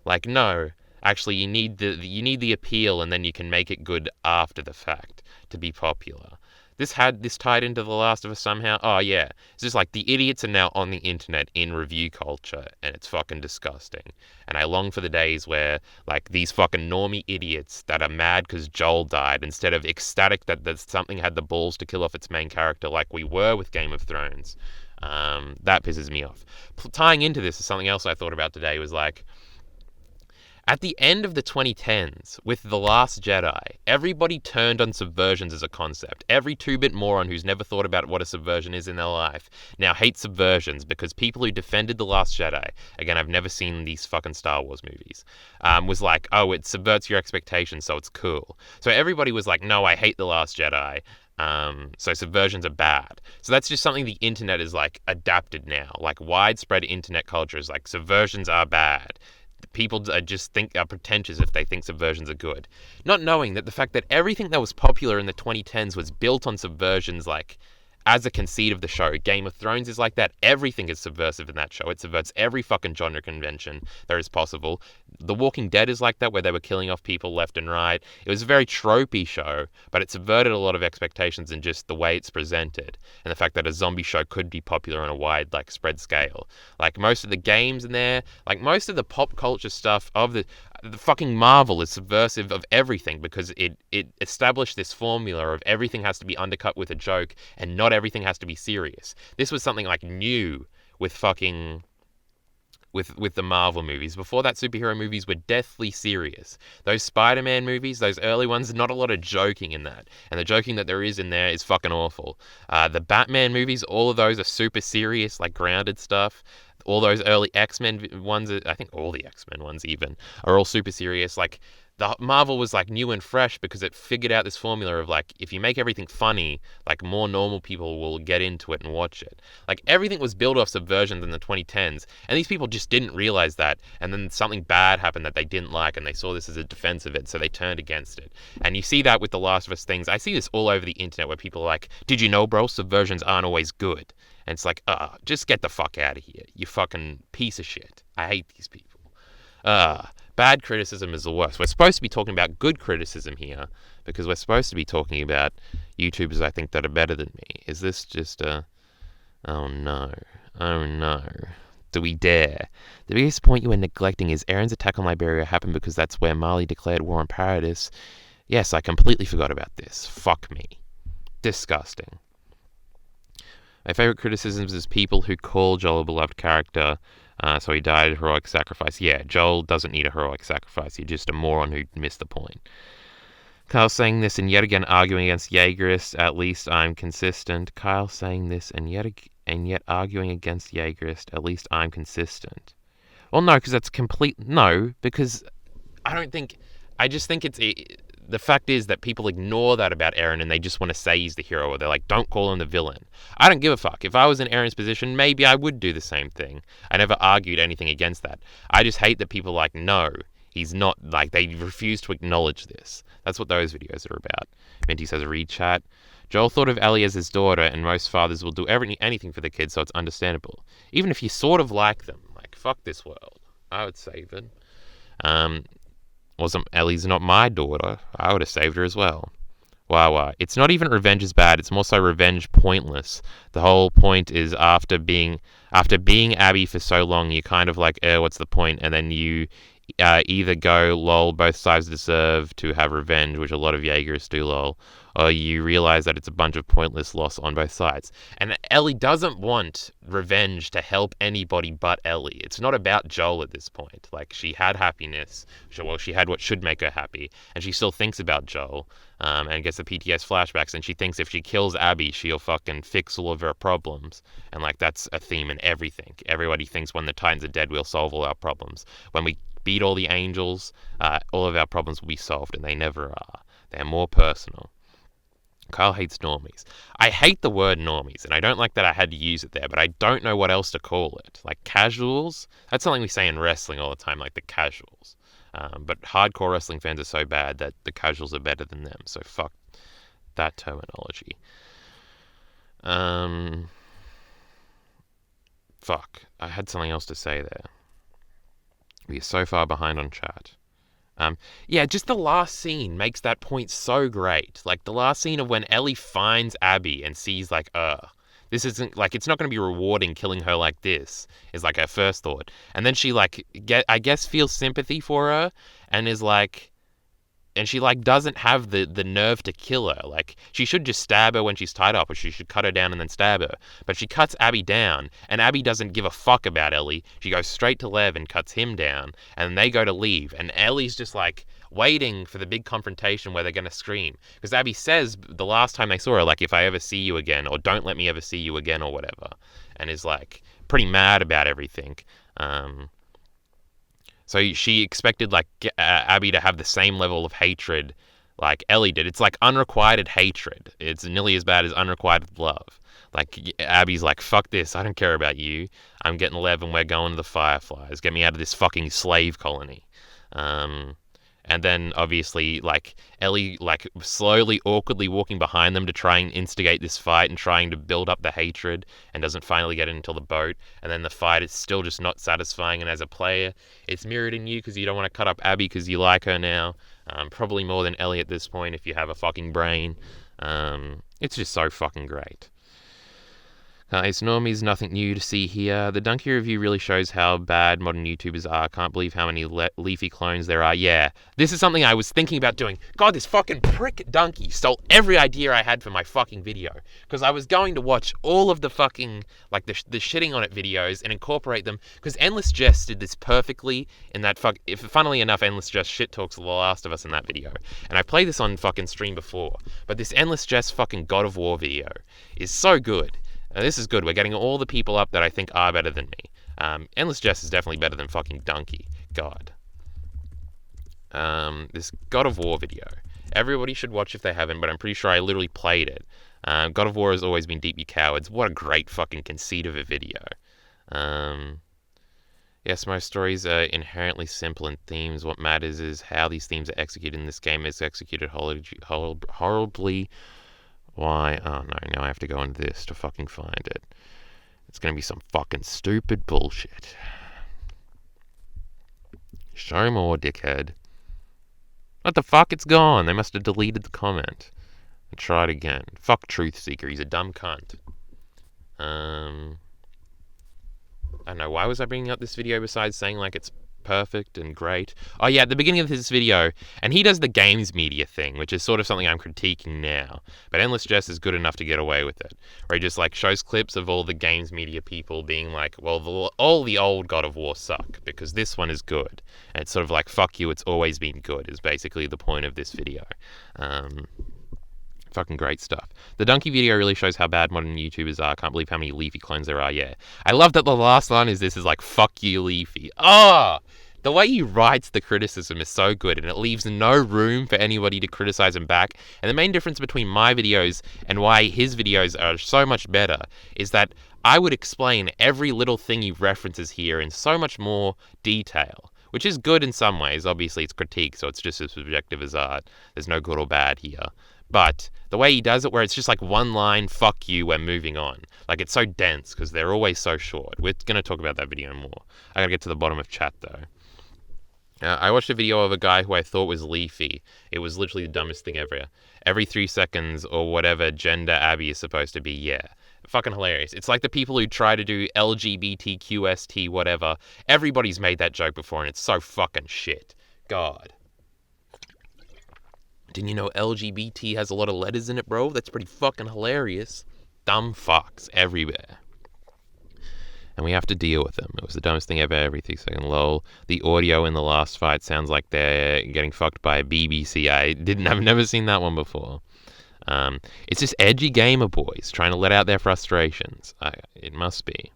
Like, no. Actually, you need the appeal, and then you can make it good after the fact to be popular. This tied into The Last of Us somehow. Oh yeah, it's just like the idiots are now on the internet in review culture, and it's fucking disgusting. And I long for the days where like these fucking normie idiots that are mad because Joel died, instead of ecstatic that something had the balls to kill off its main character, like we were with Game of Thrones. That pisses me off. Tying into this is something else I thought about today. Was like, at the end of the 2010s, with The Last Jedi, everybody turned on subversions as a concept. Every 2-bit moron who's never thought about what a subversion is in their life now hates subversions because people who defended The Last Jedi, again, I've never seen these fucking Star Wars movies, was like, oh, it subverts your expectations, so it's cool. So everybody was like, no, I hate The Last Jedi. So subversions are bad. So that's just something the internet is like adapted now. Like widespread internet culture is like subversions are bad. People are pretentious if they think subversions are good. Not knowing that the fact that everything that was popular in the 2010s was built on subversions, like, as a conceit of the show. Game of Thrones is like that. Everything is subversive in that show. It subverts every fucking genre convention there is possible. The Walking Dead is like that, where they were killing off people left and right. It was a very tropey show, but it subverted a lot of expectations in just the way it's presented, and the fact that a zombie show could be popular on a wide, like, spread scale. Like, most of the games in there, like, most of the pop culture stuff of the fucking Marvel is subversive of everything, because it established this formula of everything has to be undercut with a joke and not everything has to be serious. This was something like new with fucking with the Marvel movies. Before that, superhero movies were deathly serious. Those Spider-Man movies, those early ones, not a lot of joking in that. And the joking that there is in there is fucking awful. The Batman movies, all of those are super serious, like grounded stuff. All those early X-Men ones, I think all the X-Men ones even, are all super serious. Like, the Marvel was like new and fresh because it figured out this formula of like, if you make everything funny, like more normal people will get into it and watch it. Like, everything was built off subversions in the 2010s, and these people just didn't realize that. And then something bad happened that they didn't like, and they saw this as a defense of it, so they turned against it. And you see that with The Last of Us things. I see this all over the internet where people are like, did you know, bro, subversions aren't always good? And it's like, just get the fuck out of here, you fucking piece of shit. I hate these people. Bad criticism is the worst. We're supposed to be talking about good criticism here, because we're supposed to be talking about YouTubers I think that are better than me. Is this just a... Oh no. Oh no. Do we dare? The biggest point you are neglecting is Aaron's attack on Liberia happened because that's where Mali declared war on Paradis. Yes, I completely forgot about this. Fuck me. Disgusting. My favorite criticisms is people who call Joel a beloved character, so he died a heroic sacrifice. Yeah, Joel doesn't need a heroic sacrifice. You're just a moron who missed the point. Kyle saying this and yet again arguing against Jaegerist. At least I'm consistent. Kyle saying this and yet arguing against Jaegerist. At least I'm consistent. Well, no, because that's complete... No, because I just think it's... The fact is that people ignore that about Eren and they just want to say he's the hero, or they're like, don't call him the villain. I don't give a fuck. If I was in Eren's position, maybe I would do the same thing. I never argued anything against that. I just hate that people are like, no, he's not, like, they refuse to acknowledge this. That's what those videos are about. Minty says, read chat. Joel thought of Ellie as his daughter, and most fathers will do anything for the kids, so it's understandable. Even if you sort of like them. Like, fuck this world. I would save it. Wasn't Ellie's not my daughter. I would have saved her as well. Wow. It's not even revenge is bad. It's more so revenge pointless. The whole point is after being Abby for so long, you kind of like, what's the point? And then you either go, lol, both sides deserve to have revenge, which a lot of Jaegers do, lol, or you realize that it's a bunch of pointless loss on both sides. And Ellie doesn't want revenge to help anybody but Ellie. It's not about Joel at this point. Like, she had happiness. Well, she had what should make her happy, and she still thinks about Joel, and gets the PTS flashbacks, and she thinks if she kills Abby, she'll fucking fix all of her problems. And, like, that's a theme in everything. Everybody thinks when the Titans are dead, we'll solve all our problems. When we beat all the angels, all of our problems will be solved, and they never are. They're more personal. Kyle hates normies. I hate the word normies, and I don't like that I had to use it there, but I don't know what else to call it. Like casuals? That's something we say in wrestling all the time, like the casuals. But hardcore wrestling fans are so bad that the casuals are better than them, so fuck that terminology. Fuck. I had something else to say there. We're so far behind on chat. Yeah, just the last scene makes that point so great. Like, the last scene of when Ellie finds Abby and sees, like, this isn't, like, it's not going to be rewarding killing her like this, is, like, her first thought. And then she, like, I guess feels sympathy for her and is, like, and she, like, doesn't have the nerve to kill her. Like, she should just stab her when she's tied up, or she should cut her down and then stab her. But she cuts Abby down, and Abby doesn't give a fuck about Ellie. She goes straight to Lev and cuts him down, and they go to leave. And Ellie's just, like, waiting for the big confrontation where they're going to scream. Because Abby says the last time they saw her, like, if I ever see you again, or don't let me ever see you again, or whatever. And is, like, pretty mad about everything. So she expected, like, Abby to have the same level of hatred like Ellie did. It's like unrequited hatred. It's nearly as bad as unrequited love. Like, Abby's like, fuck this, I don't care about you. I'm getting Lev and we're going to the Fireflies. Get me out of this fucking slave colony. And then, obviously, like, Ellie, like, slowly, awkwardly walking behind them to try and instigate this fight and trying to build up the hatred and doesn't finally get it until the boat. And then the fight is still just not satisfying. And as a player, it's mirrored in you because you don't want to cut up Abby because you like her now. Probably more than Ellie at this point if you have a fucking brain. It's just so fucking great. It's normies, nothing new to see here. The Donkey review really shows how bad modern YouTubers are. Can't believe how many leafy clones there are. Yeah, this is something I was thinking about doing. God, this fucking prick Donkey stole every idea I had for my fucking video. Because I was going to watch all of the fucking, like, the shitting on it videos and incorporate them. Because Endless Jess did this perfectly in that funnily enough, Endless Jess shit talks The Last of Us in that video. And I played this on fucking stream before. But this Endless Jess fucking God of War video is so good. This is good. We're getting all the people up that I think are better than me. Endless Jess is definitely better than fucking Donkey. God. This God of War video. Everybody should watch if they haven't, but I'm pretty sure I literally played it. God of War has always been Deep You Cowards. What a great fucking conceit of a video. Yes, most stories are inherently simple in themes. What matters is how these themes are executed in this game. It's executed horribly. Why? Oh no, now I have to go into this to fucking find it. It's gonna be some fucking stupid bullshit. Show more, dickhead. What the fuck? It's gone. They must have deleted the comment. I'll try it again. Fuck Truth Seeker. He's a dumb cunt. I don't know. Why was I bringing up this video besides saying, like, it's perfect and great? Oh yeah, at the beginning of this video, and he does the games media thing, which is sort of something I'm critiquing now, but Endless Jess is good enough to get away with it, where he just, like, shows clips of all the games media people being like, well, all the old God of War suck because this one is good, and it's sort of like, fuck you, it's always been good is basically the point of this video. Fucking great stuff. The Donkey video really shows how bad modern YouTubers are. Can't believe how many Leafy clones there are. Yeah, I love that the last line is like, fuck you, Leafy. The way he writes the criticism is so good, and it leaves no room for anybody to criticize him back. And the main difference between my videos and why his videos are so much better is that I would explain every little thing he references here in so much more detail, which is good in some ways. Obviously, it's critique, so it's just as subjective as art. There's no good or bad here. But the way he does it, where it's just like one line, fuck you, we're moving on. Like, it's so dense because they're always so short. We're going to talk about that video more. I got to get to the bottom of chat, though. I watched a video of a guy who I thought was Leafy. It was literally the dumbest thing ever. Every 3 seconds or whatever gender Abby is supposed to be, yeah. Fucking hilarious. It's like the people who try to do LGBTQST whatever. Everybody's made that joke before and it's so fucking shit. God. Didn't you know LGBT has a lot of letters in it, bro? That's pretty fucking hilarious. Dumb fucks everywhere. And we have to deal with them. It was the dumbest thing ever, every 3 second lol. The audio in the last fight sounds like they're getting fucked by a BBC. I've never seen that one before. It's just edgy gamer boys trying to let out their frustrations. It must be.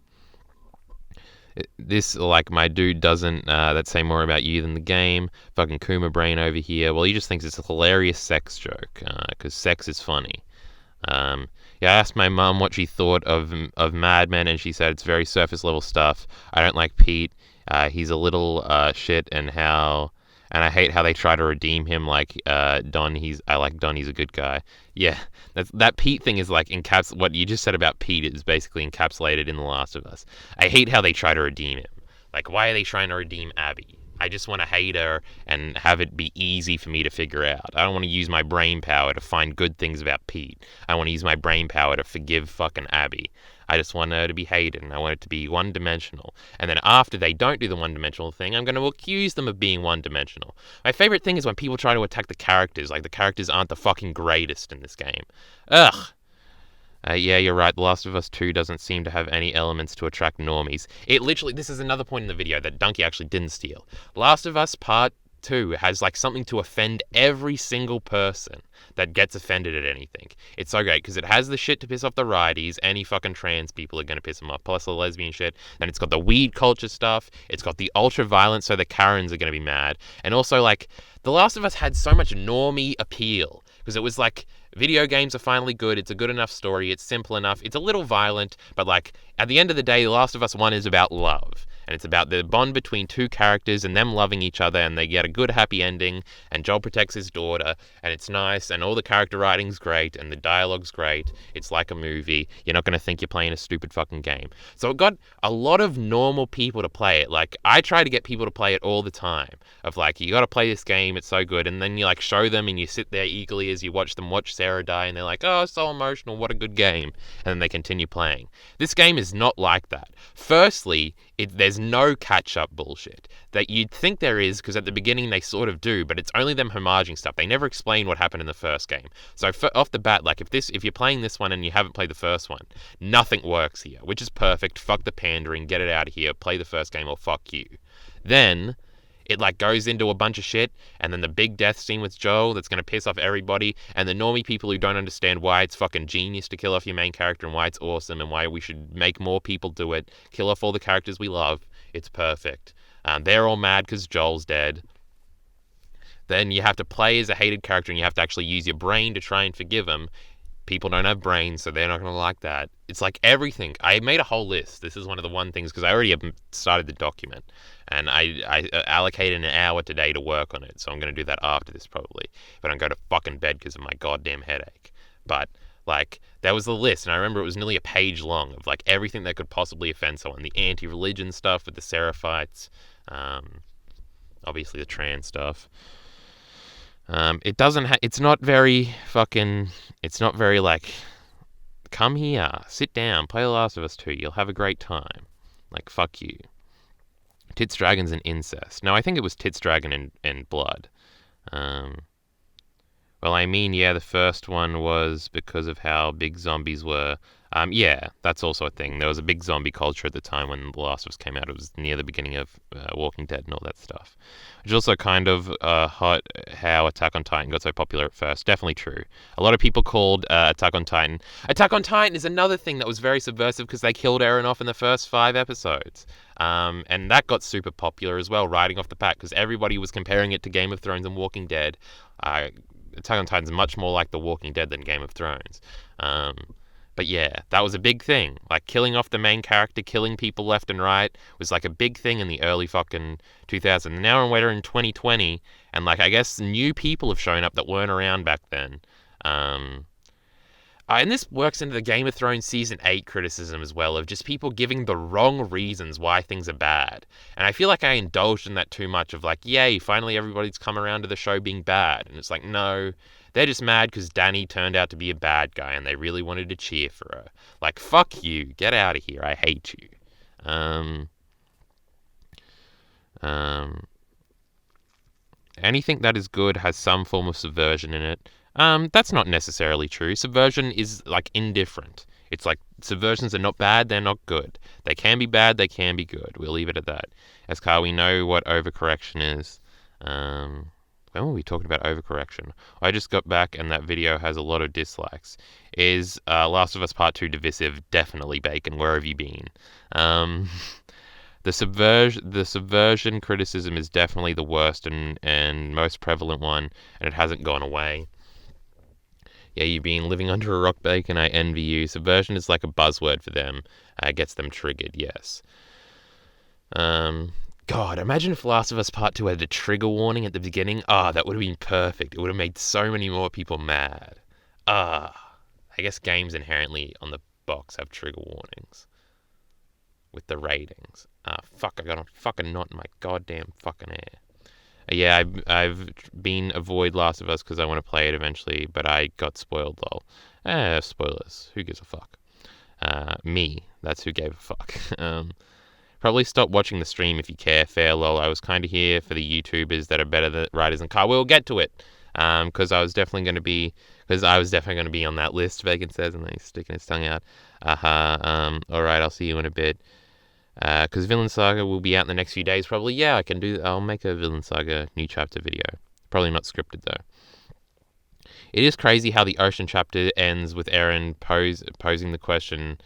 This, like, my dude doesn't, that say more about you than the game. Fucking Kuma Brain over here. Well, he just thinks it's a hilarious sex joke, because sex is funny. Yeah, I asked my mum what she thought of Mad Men, and she said it's very surface level stuff. I don't like Pete. He's a little shit, and I hate how they try to redeem him. Like Don, I like Don. He's a good guy. Yeah, that Pete thing is like what you just said about Pete is basically encapsulated in The Last of Us. I hate how they try to redeem him. Like, why are they trying to redeem Abby? I just want to hate her and have it be easy for me to figure out. I don't want to use my brain power to find good things about Pete. I want to use my brain power to forgive fucking Abby. I just want her to be hated, and I want it to be one-dimensional. And then after they don't do the one-dimensional thing, I'm going to accuse them of being one-dimensional. My favorite thing is when people try to attack the characters, like the characters aren't the fucking greatest in this game. Ugh. Yeah, you're right. The Last of Us 2 doesn't seem to have any elements to attract normies. It literally, this is another point in the video that Donkey actually didn't steal. Last of Us Part 2 has like something to offend every single person that gets offended at anything. It's so great because it has the shit to piss off the righties. Any fucking trans people are going to piss them off, plus the lesbian shit. Then it's got the weed culture stuff. It's got the ultra violence, so the Karens are going to be mad. And also, like, The Last of Us had so much normie appeal because it was like, video games are finally good. It's a good enough story. It's simple enough. It's a little violent, but like at the end of the day, The Last of Us 1 is about love. And it's about the bond between two characters and them loving each other, and they get a good happy ending, and Joel protects his daughter, and it's nice, and all the character writing's great, and the dialogue's great. It's like a movie. You're not going to think you're playing a stupid fucking game. So it got a lot of normal people to play it. Like, I try to get people to play it all the time. Of like, you got to play this game, it's so good. And then you like show them, and you sit there eagerly as you watch them watch Sarah die, and they're like, oh, so emotional, what a good game. And then they continue playing. This game is not like that. Firstly, there's no catch-up bullshit that you'd think there is, because at the beginning they sort of do, but it's only them homaging stuff. They never explain what happened in the first game. So off the bat, like if you're playing this one and you haven't played the first one, nothing works here, which is perfect. Fuck the pandering, get it out of here, play the first game or fuck you. Then it like goes into a bunch of shit, and then the big death scene with Joel that's going to piss off everybody, and the normie people who don't understand why it's fucking genius to kill off your main character and why it's awesome and why we should make more people do it, kill off all the characters we love. It's perfect. They're all mad because Joel's dead. Then you have to play as a hated character, and you have to actually use your brain to try and forgive them. People don't have brains, so they're not going to like that. It's like everything. I made a whole list. This is one of the one things, because I already have started the document. And I allocated an hour today to work on it, so I'm going to do that after this probably. But I don't go to fucking bed because of my goddamn headache. But, like, that was the list, and I remember it was nearly a page long of, like, everything that could possibly offend someone. The anti-religion stuff with the Seraphites, obviously the trans stuff. It's not very, like, come here, sit down, play The Last of Us 2, you'll have a great time. Like, fuck you. Tits, Dragons, and Incest. No, I think it was Tits, Dragon, and Blood. Well, I mean, yeah, the first one was because of how big zombies were. Yeah, that's also a thing. There was a big zombie culture at the time when The Last of Us came out. It was near the beginning of Walking Dead and all that stuff. Which is also kind of hot how Attack on Titan got so popular at first. Definitely true. A lot of people called Attack on Titan. Attack on Titan is another thing that was very subversive because they killed Eren off in the first 5 episodes. And that got super popular as well, riding off the pack, because everybody was comparing it to Game of Thrones and Walking Dead. Attack on Titan is much more like The Walking Dead than Game of Thrones. But yeah, that was a big thing. Like, killing off the main character, killing people left and right was like a big thing in the early fucking 2000s. And now we're in 2020, and like, I guess new people have shown up that weren't around back then. And this works into the Game of Thrones Season 8 criticism as well, of just people giving the wrong reasons why things are bad. And I feel like I indulged in that too much of like, yay, finally everybody's come around to the show being bad. And it's like, no, they're just mad because Dany turned out to be a bad guy and they really wanted to cheer for her. Like, fuck you, get out of here, I hate you. Anything that is good has some form of subversion in it. That's not necessarily true. Subversion is like indifferent. It's like subversions are not bad, they're not good. They can be bad, they can be good. We'll leave it at that. As Carl, we know what overcorrection is. When were we talking about overcorrection? I just got back and that video has a lot of dislikes. Is Last of Us Part 2 divisive? Definitely, Bacon. Where have you been? The subversion criticism is definitely the worst and most prevalent one, and it hasn't gone away. Yeah, you've been living under a rock, Bacon. I envy you. Subversion is like a buzzword for them. Gets them triggered, yes. God, imagine if Last of Us Part 2 had a trigger warning at the beginning. That would have been perfect. It would have made so many more people mad. I guess games inherently on the box have trigger warnings with the ratings. Fuck, I got a fucking knot in my goddamn fucking hair. Yeah, I've been avoid Last of Us because I want to play it eventually, but I got spoiled, lol. Spoilers. Who gives a fuck? Me. That's who gave a fuck. Probably stop watching the stream if you care. Fair, lol. I was kind of here for the YouTubers that are better than writers than Carl. We'll get to it. Because I was definitely going to be on that list, Vegan says, and then he's sticking his tongue out. Alright, I'll see you in a bit. Because Villain Saga will be out in the next few days, probably. Yeah, I'll make a Villain Saga new chapter video. Probably not scripted, though. It is crazy how the Ocean chapter ends with Eren posing the question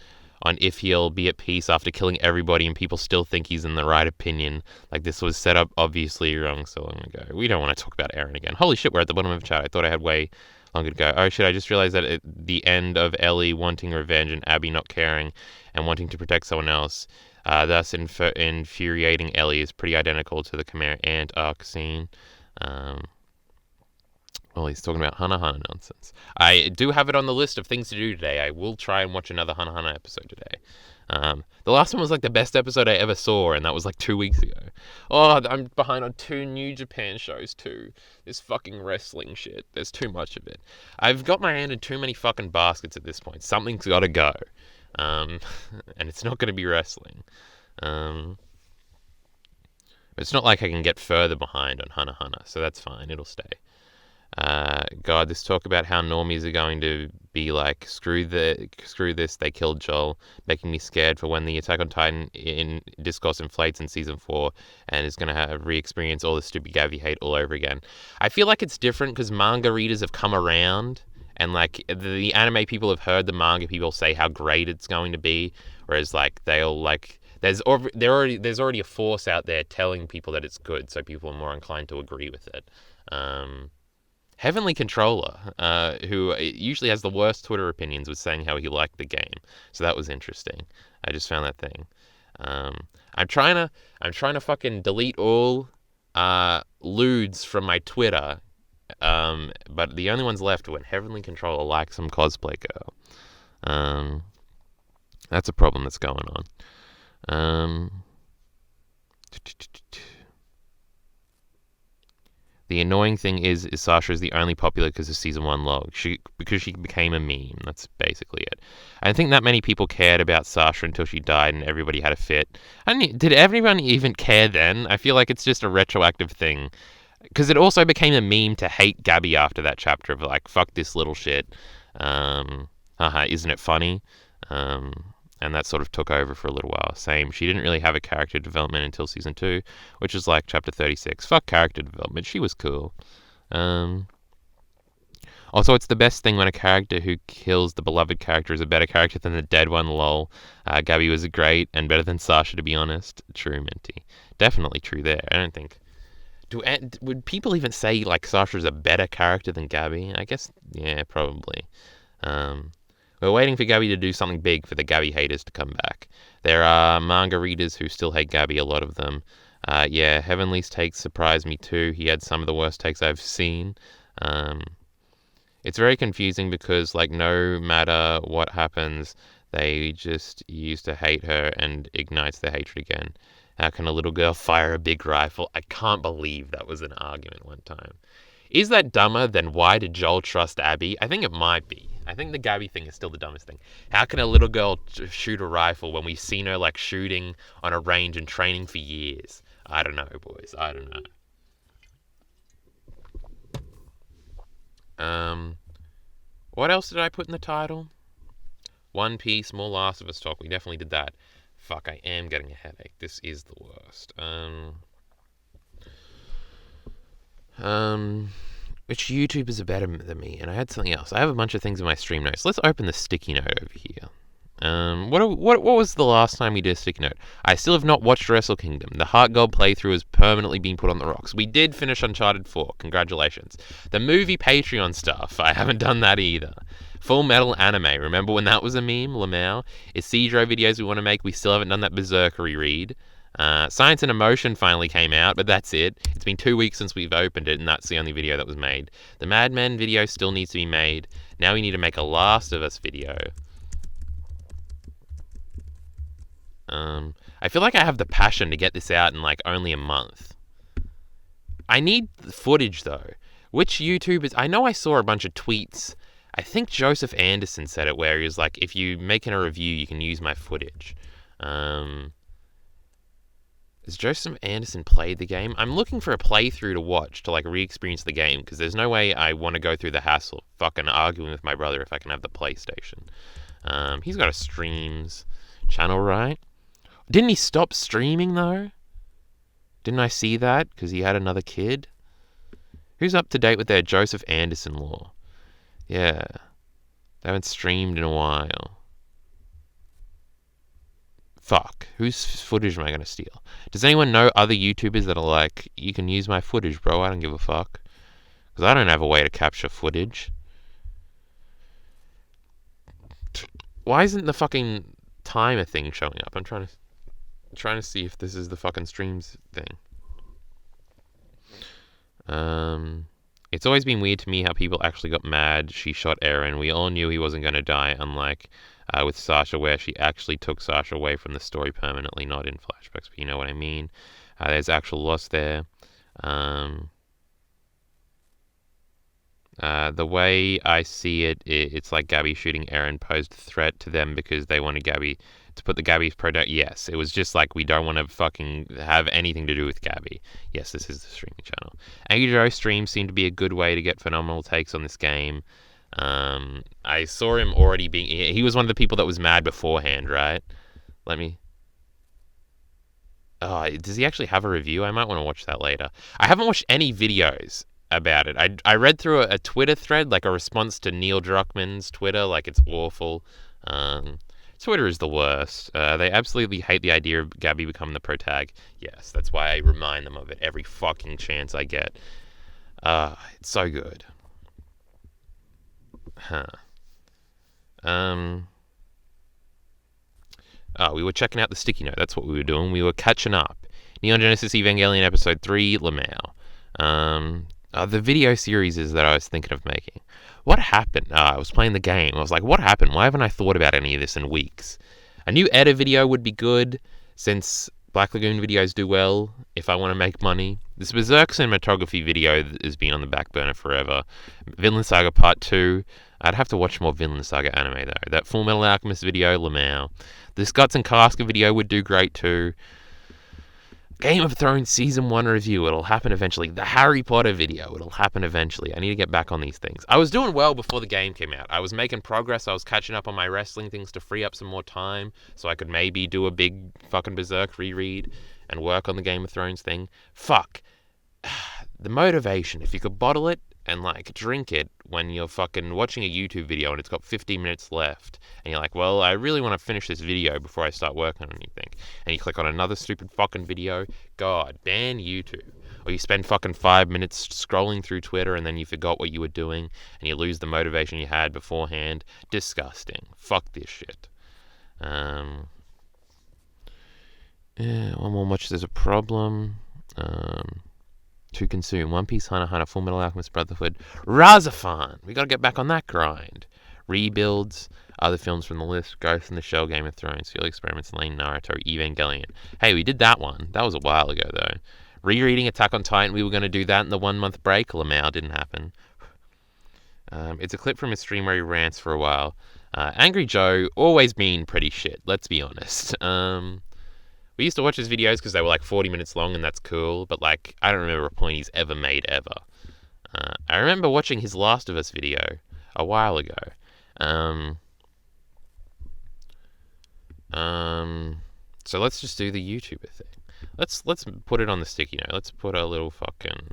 on if he'll be at peace after killing everybody and people still think he's in the right opinion. Like, this was set up obviously wrong so long ago. We don't want to talk about Eren again. Holy shit, we're at the bottom of the chat. I thought I had way longer to go. Oh shit, I just realized that at the end of Ellie wanting revenge and Abby not caring and wanting to protect someone else, thus infuriating Ellie, is pretty identical to the Chimera Ant arc scene. Well, he's talking about Hana Hana nonsense. I do have it on the list of things to do today. I will try and watch another Hana Hana episode today. The last one was like the best episode I ever saw, and that was like 2 weeks ago. Oh, I'm behind on 2 New Japan shows too. This fucking wrestling shit. There's too much of it. I've got my hand in too many fucking baskets at this point. Something's got to go. And it's not going to be wrestling. It's not like I can get further behind on Hana Hana, so that's fine. It'll stay. God, this talk about how normies are going to be like, screw this, they killed Joel, making me scared for when the Attack on Titan in discourse inflates in season 4 and is going to re-experience all the stupid Gavi hate all over again. I feel like it's different because manga readers have come around and like the anime people have heard the manga people say how great it's going to be, whereas like they'll like there's already a force out there telling people that it's good, so people are more inclined to agree with it. Heavenly Controller, who usually has the worst Twitter opinions, was saying how he liked the game, so that was interesting. I just found that thing. I'm trying to fucking delete all lewds from my Twitter, but the only ones left are when Heavenly Controller likes some cosplay girl. That's a problem that's going on. The annoying thing is Sasha is the only popular because of season 1 log. Because she became a meme. That's basically it. I don't think that many people cared about Sasha until she died and everybody had a fit. Did everyone even care then? I feel like it's just a retroactive thing. Because it also became a meme to hate Gabby after that chapter of like, fuck this little shit. Isn't it funny? And that sort of took over for a little while. Same, she didn't really have a character development until season 2, which is like chapter 36. Fuck character development, she was cool. Also, it's the best thing when a character who kills the beloved character is a better character than the dead one, lol. Gabby was great and better than Sasha, to be honest. True, Minty. Definitely true there. I don't think... Would people even say like Sasha's a better character than Gabby? I guess, yeah, probably. We're waiting for Gabby to do something big for the Gabby haters to come back. There are manga readers who still hate Gabby, a lot of them. Yeah, Heavenly's takes surprised me too. He had some of the worst takes I've seen. It's very confusing because, like, no matter what happens, they just used to hate her and ignites their hatred again. How can a little girl fire a big rifle? I can't believe that was an argument one time. Is that dumber than why did Joel trust Abby? I think it might be. I think the Gabby thing is still the dumbest thing. How can a little girl shoot a rifle when we've seen her, like, shooting on a range and training for years? I don't know, boys. I don't know. What else did I put in the title? One Piece, more Last of Us talk. We definitely did that. Fuck, I am getting a headache. This is the worst. Which YouTubers are better than me? And I had something else. I have a bunch of things in my stream notes. Let's open the sticky note over here. What was the last time we did a sticky note? I still have not watched Wrestle Kingdom. The Heart Gold playthrough has permanently been put on the rocks. We did finish Uncharted 4. Congratulations. The movie Patreon stuff. I haven't done that either. Full Metal Anime. Remember when that was a meme? Lamau. It's Cedro videos we want to make. We still haven't done that Berserkery read. Science and Emotion finally came out, but that's it. It's been 2 weeks since we've opened it, and that's the only video that was made. The Mad Men video still needs to be made. Now we need to make a Last of Us video. I feel like I have the passion to get this out in, like, only a month. I need the footage, though. Which YouTubers... I know I saw a bunch of tweets. I think Joseph Anderson said it, where he was like, if you're making a review, you can use my footage. Has Joseph Anderson played the game? I'm looking for a playthrough to watch to, like, re-experience the game, because there's no way I want to go through the hassle of fucking arguing with my brother if I can have the PlayStation. He's got a streams channel, right? Didn't he stop streaming, though? Didn't I see that? Because he had another kid? Who's up to date with their Joseph Anderson lore? Yeah. They haven't streamed in a while. Fuck. Whose footage am I going to steal? Does anyone know other YouTubers that are like, you can use my footage, bro, I don't give a fuck? Because I don't have a way to capture footage. Why isn't the fucking timer thing showing up? I'm trying to see if this is the fucking streams thing. It's always been weird to me how people actually got mad she shot Eren. We all knew he wasn't going to die, unlike with Sasha, where she actually took Sasha away from the story permanently, not in flashbacks, but you know what I mean. There's actual loss there. The way I see it, it's like Gabby shooting Eren posed a threat to them because they wanted Gabby to put the Gabby's product. Yes, it was just like, we don't want to fucking have anything to do with Gabby. Yes, this is the streaming channel. Angry Joe streams seem to be a good way to get phenomenal takes on this game. I saw him already being... He was one of the people that was mad beforehand, right? Oh, does he actually have a review? I might want to watch that later. I haven't watched any videos about it. I read through a Twitter thread, like a response to Neil Druckmann's Twitter, like it's awful. Twitter is the worst. They absolutely hate the idea of Gabby becoming the protag. Yes, that's why I remind them of it every fucking chance I get. It's so good. We were checking out the sticky note. That's what we were doing. We were catching up. Neon Genesis Evangelion Episode 3, Lamau. The video series is that I was thinking of making. What happened? I was playing the game. I was like, what happened? Why haven't I thought about any of this in weeks? A new edit video would be good, since Black Lagoon videos do well, if I want to make money. This Berserk cinematography video has been on the back burner forever. Vinland Saga Part 2. I'd have to watch more Vinland Saga anime, though. That Full Metal Alchemist video, Lamau. This Guts and Casca video would do great, too. Game of Thrones Season 1 review, it'll happen eventually. The Harry Potter video, it'll happen eventually. I need to get back on these things. I was doing well before the game came out. I was making progress. I was catching up on my wrestling things to free up some more time so I could maybe do a big fucking Berserk reread and work on the Game of Thrones thing. Fuck. The motivation, if you could bottle it and, like, drink it when you're fucking watching a YouTube video and it's got 15 minutes left, and you're like, well, I really want to finish this video before I start working on anything, and you click on another stupid fucking video, God, ban YouTube. Or you spend fucking 5 minutes scrolling through Twitter and then you forgot what you were doing, and you lose the motivation you had beforehand. Disgusting. Fuck this shit. One more much there's a problem. to consume: One Piece, Hunter x Hunter, Full Metal Alchemist Brotherhood, Razafan. We gotta get back on that grind. Rebuilds, other films from the list: Ghost in the Shell, Game of Thrones, Field Experiments, Lane, Naruto, Evangelion. Hey, we did that one. That was a while ago, though. Rereading Attack on Titan, we were going to do that in the 1 month break. Lamau didn't happen. It's a clip from his stream where he rants for a while. Angry Joe, always been pretty shit, let's be honest. We used to watch his videos because they were like 40 minutes long, and that's cool, but like, I don't remember a point he's ever made ever. I remember watching his Last of Us video a while ago. So let's just do the YouTuber thing. Let's put it on the sticky note. Let's put a little fucking...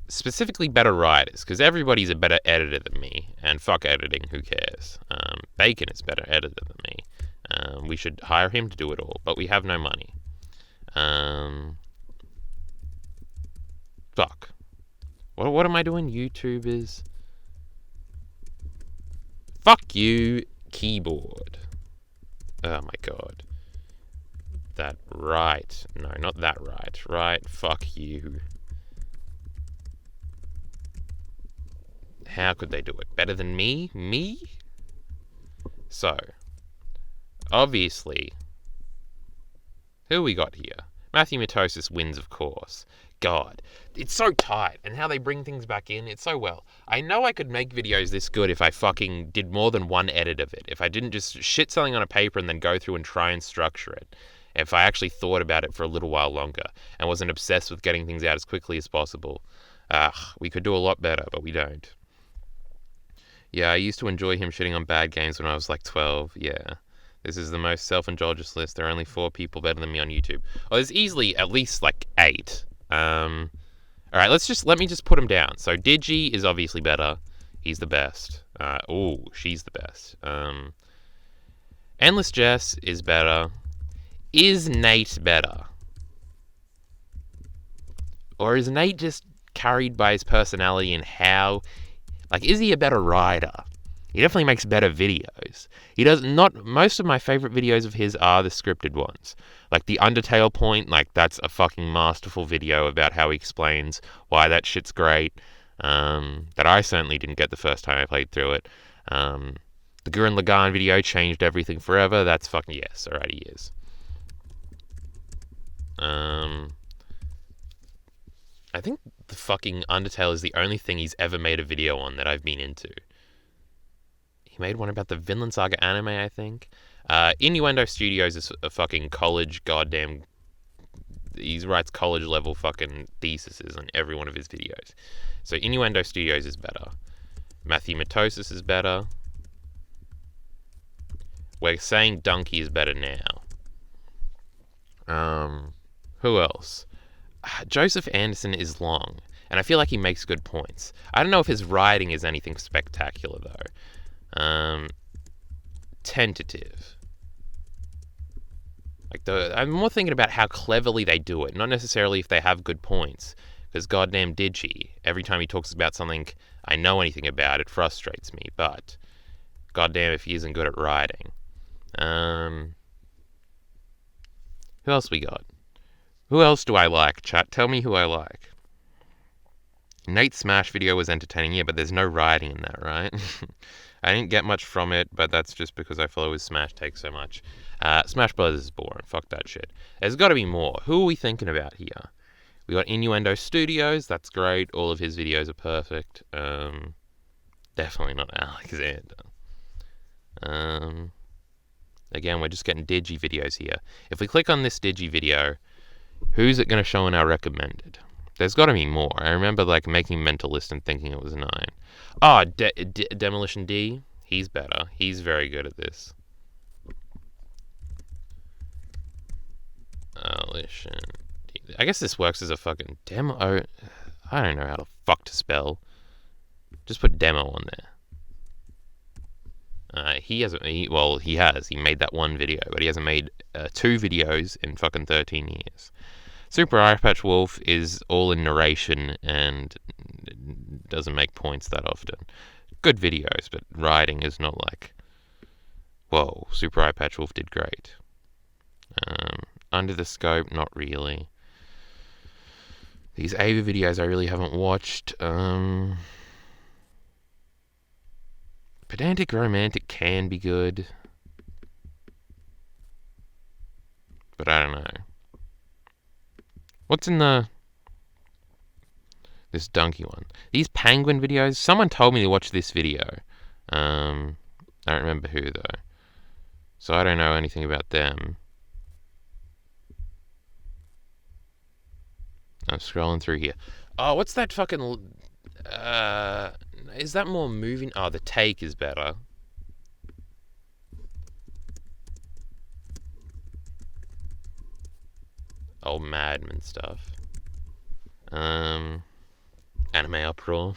Specifically better writers, because everybody's a better editor than me, and fuck editing, who cares? Bacon is better editor than me. We should hire him to do it all, but we have no money. Fuck. What am I doing? YouTubers? Fuck you, keyboard. Oh my god. That right. No, not that right. Right, fuck you. How could they do it? Better than me? Me? So, obviously, who we got here? Matthew Mitosis wins, of course. God, it's so tight, and how they bring things back in, it's so well. I know I could make videos this good if I fucking did more than one edit of it. If I didn't just shit something on a paper and then go through and try and structure it. If I actually thought about it for a little while longer and wasn't obsessed with getting things out as quickly as possible. We could do a lot better, but we don't. Yeah, I used to enjoy him shitting on bad games when I was like 12. Yeah. This is the most self-indulgent list. There are only 4 people better than me on YouTube. Oh, there's easily at least like 8. Alright, let me just put them down. So Digi is obviously better. He's the best. She's the best. Endless Jess is better. Is Nate better? Or is Nate just carried by his personality and how... Like, is he a better writer? He definitely makes better videos. He does not... Most of my favorite videos of his are the scripted ones. Like, the Undertale point, like, that's a fucking masterful video about how he explains why that shit's great. That I certainly didn't get the first time I played through it. The Gurren Lagann video changed everything forever. That's fucking... Yes, alright, he is. I think the fucking Undertale is the only thing he's ever made a video on that I've been into. He made one about the Vinland Saga anime, I think. Innuendo Studios is a fucking college goddamn... He writes college level fucking theses on every one of his videos. So Innuendo Studios is better. Matthew Mitosis is better. We're saying Donkey is better now. Who else? Joseph Anderson is long, and I feel like he makes good points. I don't know if his writing is anything spectacular, though. Tentative. I'm more thinking about how cleverly they do it, not necessarily if they have good points. Because goddamn Digi, every time he talks about something I know anything about, it frustrates me. But goddamn if he isn't good at writing. Who else we got? Who else do I like, chat? Tell me who I like. Nate's Smash video was entertaining, yeah, but there's no writing in that, right? I didn't get much from it, but that's just because I follow his Smash take so much. Smash Bros. Is boring. Fuck that shit. There's got to be more. Who are we thinking about here? We got Innuendo Studios. That's great. All of his videos are perfect. Definitely not Alexander. Again, we're just getting Digi videos here. If we click on this Digi video, who's it going to show in our recommended? There's got to be more. I remember like making a mental list and thinking it was 9. Oh, Demolition D. He's better. He's very good at this. Demolition D. I guess this works as a fucking demo. I don't know how the fuck to spell. Just put demo on there. He hasn't. He has. He made that one video, but he hasn't made 2 videos in fucking 13 years. Super Eye Patch Wolf is all in narration and doesn't make points that often. Good videos, but writing is not like, whoa, Super Eye Patch Wolf did great. Under the Scope, not really. These Ava videos I really haven't watched. Pedantic Romantic can be good. But I don't know. What's in this donkey one? These penguin videos? Someone told me to watch this video. I don't remember who, though. So I don't know anything about them. I'm scrolling through here. Oh, what's that fucking... is that more moving? Oh, the take is better. Old Madman stuff. Anime Uproar.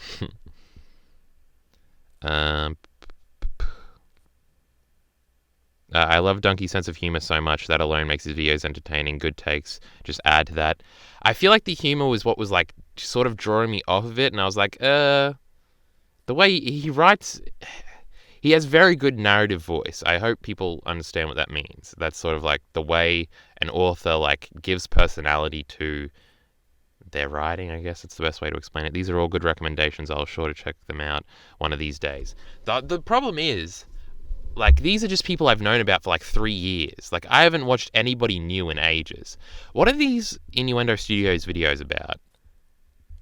I love Donkey's sense of humor so much. That alone makes his videos entertaining. Good takes just add to that. I feel like the humor was what was like sort of drawing me off of it, and I was like, the way he writes, he has very good narrative voice. I hope people understand what that means. That's sort of like the way an author like gives personality to their writing. I guess it's the best way to explain it. These are all good recommendations. I'll sure to check them out one of these days. The problem is, like, these are just people I've known about for like 3 years. Like, I haven't watched anybody new in ages. What are these Innuendo Studios videos about?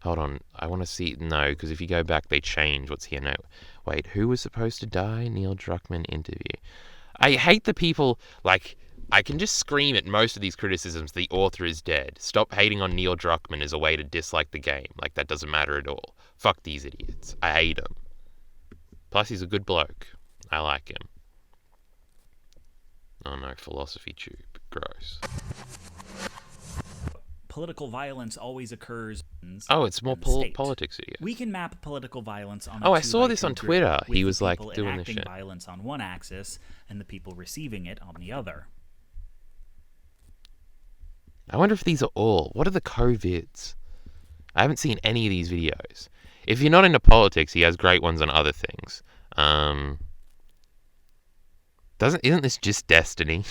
Hold on, I want to see... No, because if you go back, they change what's here now. Wait, who was supposed to die? Neil Druckmann interview. I hate the people, like... I can just scream at most of these criticisms, the author is dead. Stop hating on Neil Druckmann as a way to dislike the game. Like, that doesn't matter at all. Fuck these idiots. I hate him. Plus, he's a good bloke. I like him. Oh no, philosophy tube. Gross. Political violence always occurs. Oh, it's more politics video. We can map political violence on. Oh, I saw this on Twitter. He was like doing this shit. Violence on one axis and the people receiving it on the other. I wonder if these are all. What are the COVIDs? I haven't seen any of these videos. If you're not into politics, he has great ones on other things. Isn't this just Destiny?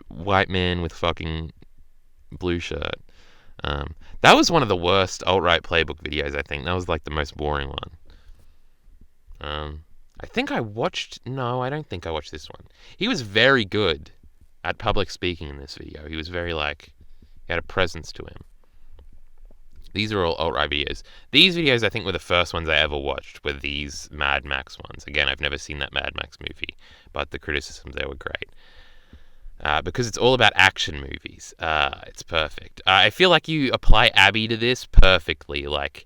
White man with fucking blue shirt. That was one of the worst alt-right playbook videos, I think. That was like the most boring one. I think I watched... No, I don't think I watched this one. He was very good at public speaking in this video. He was very like... He had a presence to him. These are all alt-right videos. These videos, I think, were the first ones I ever watched, were these Mad Max ones. Again, I've never seen that Mad Max movie, but the criticisms there were great. Because it's all about action movies. It's perfect. I feel like you apply Abby to this perfectly. Like,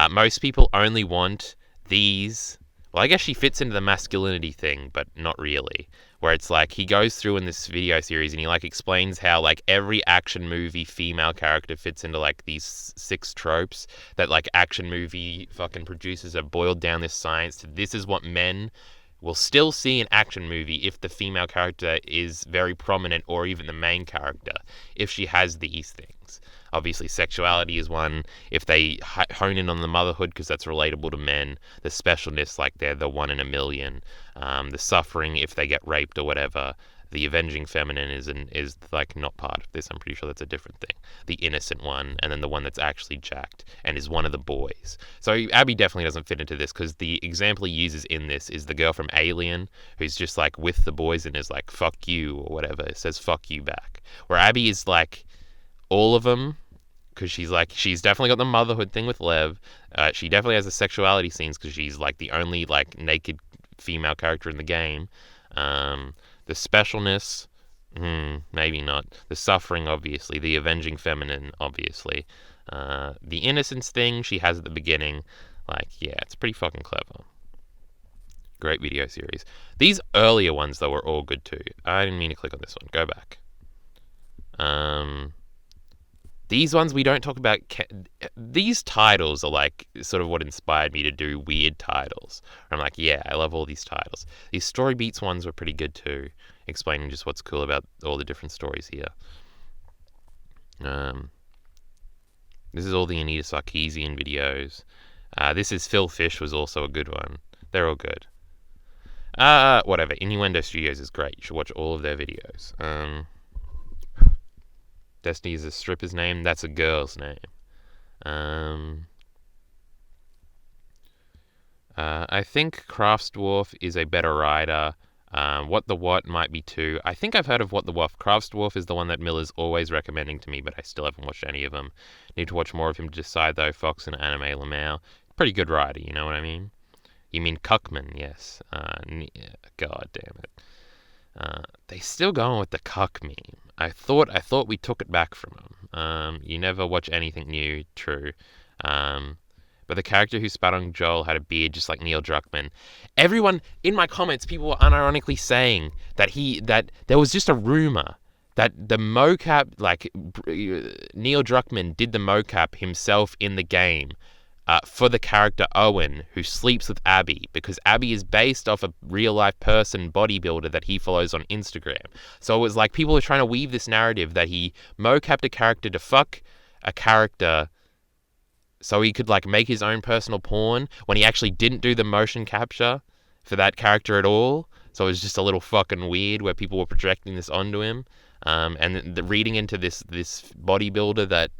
most people only want these... Well, I guess she fits into the masculinity thing, but not really. Where it's like, he goes through in this video series and he like explains how like every action movie female character fits into like these 6 tropes that like action movie fucking producers have boiled down this science to. This is what men will still see an action movie if the female character is very prominent, or even the main character, if she has these things. Obviously, sexuality is one. If they hone in on the motherhood, because that's relatable to men. The specialness, like they're the 1 in a million. The suffering, if they get raped or whatever. The avenging feminine is like not part of this. I'm pretty sure that's a different thing. The innocent one, and then the one that's actually jacked and is one of the boys. So Abby definitely doesn't fit into this, because the example he uses in this is the girl from Alien, who's just like with the boys and is like, fuck you, or whatever. It says fuck you back. Where Abby is like all of them, because she's definitely got the motherhood thing with Lev. She definitely has the sexuality scenes, because she's like the only like naked female character in the game. The specialness, maybe not. The suffering, obviously. The avenging feminine, obviously. The innocence thing she has at the beginning. Like, yeah, it's pretty fucking clever. Great video series. These earlier ones, though, were all good too. I didn't mean to click on this one. Go back. These ones we don't talk about. These titles are like sort of what inspired me to do weird titles. I'm like, yeah, I love all these titles. These story beats ones were pretty good too, explaining just what's cool about all the different stories here. This is all the Anita Sarkeesian videos. This is Phil Fish was also a good one. They're all good. Whatever. Innuendo Studios is great. You should watch all of their videos. Destiny is a stripper's name. That's a girl's name. I think Craftsdwarf is a better writer. What the What might be too. I think I've heard of What the What. Craftsdwarf is the one that Miller's always recommending to me, but I still haven't watched any of them. Need to watch more of him to decide, though. Fox and Anime Lamau. Pretty good writer, you know what I mean? You mean Cuckman, yes. God damn it. They still going with the cuck meme. I thought we took it back from them. You never watch anything new, true. But the character who spat on Joel had a beard just like Neil Druckmann. Everyone in my comments, people were unironically saying that there was just a rumor that the mocap, like Neil Druckmann did the mocap himself in the game for the character Owen, who sleeps with Abby, because Abby is based off a real-life person bodybuilder that he follows on Instagram. So it was like people were trying to weave this narrative that he mocapped a character to fuck a character so he could like make his own personal porn when he actually didn't do the motion capture for that character at all. So it was just a little fucking weird where people were projecting this onto him. And reading into this bodybuilder that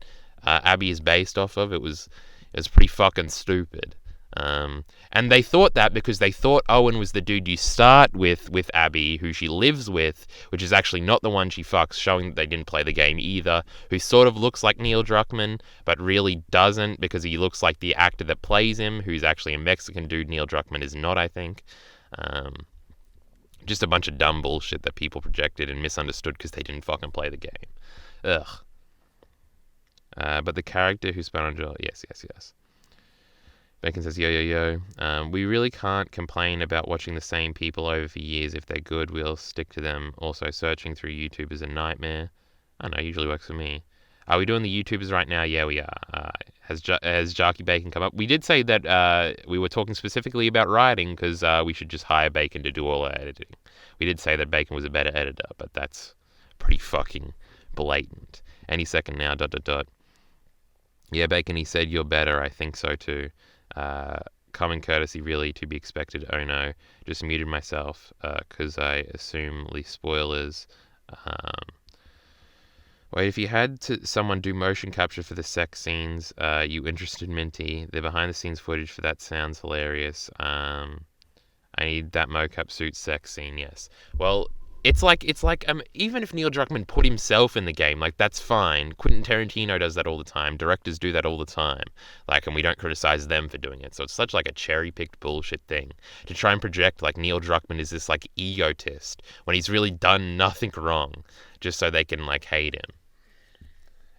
Abby is based off of, it was pretty fucking stupid. And they thought that because they thought Owen was the dude you start with Abby, who she lives with, which is actually not the one she fucks, showing that they didn't play the game either, who sort of looks like Neil Druckmann, but really doesn't, because he looks like the actor that plays him, who's actually a Mexican dude. Neil Druckmann is not, I think. Just a bunch of dumb bullshit that people projected and misunderstood because they didn't fucking play the game. Ugh. But the character who spat on Joel, yes. Bacon says, yo. We really can't complain about watching the same people over for years. If they're good, we'll stick to them. Also, searching through YouTube is a nightmare. I don't know, usually works for me. Are we doing the YouTubers right now? Yeah, we are. Has Jarky Bacon come up? We did say that we were talking specifically about writing because we should just hire Bacon to do all our editing. We did say that Bacon was a better editor, but that's pretty fucking blatant. Any second now, ... Yeah, Bacon, he said you're better. I think so too. Common courtesy really to be expected. Oh no, just muted myself because I assume least spoilers. Wait, if you had someone do motion capture for the sex scenes, you interested, Minty? The behind the scenes footage for that sounds hilarious. I need that mocap suit sex scene, yes. Well, it's like even if Neil Druckmann put himself in the game, like, that's fine. Quentin Tarantino does that all the time. Directors do that all the time. Like, and we don't criticize them for doing it. So it's such like a cherry-picked bullshit thing to try and project like Neil Druckmann is this like egotist when he's really done nothing wrong, just so they can like hate him.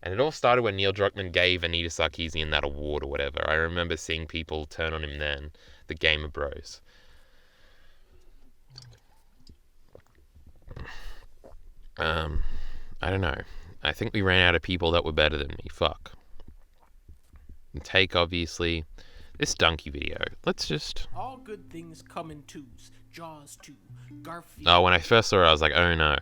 And it all started when Neil Druckmann gave Anita Sarkeesian that award or whatever. I remember seeing people turn on him then, the Gamer Bros. I don't know. I think we ran out of people that were better than me. Fuck. And Take, obviously. This donkey video. Let's just... All good things come in twos. Jaws 2, Garfield... Oh, when I first saw it, I was like, oh no.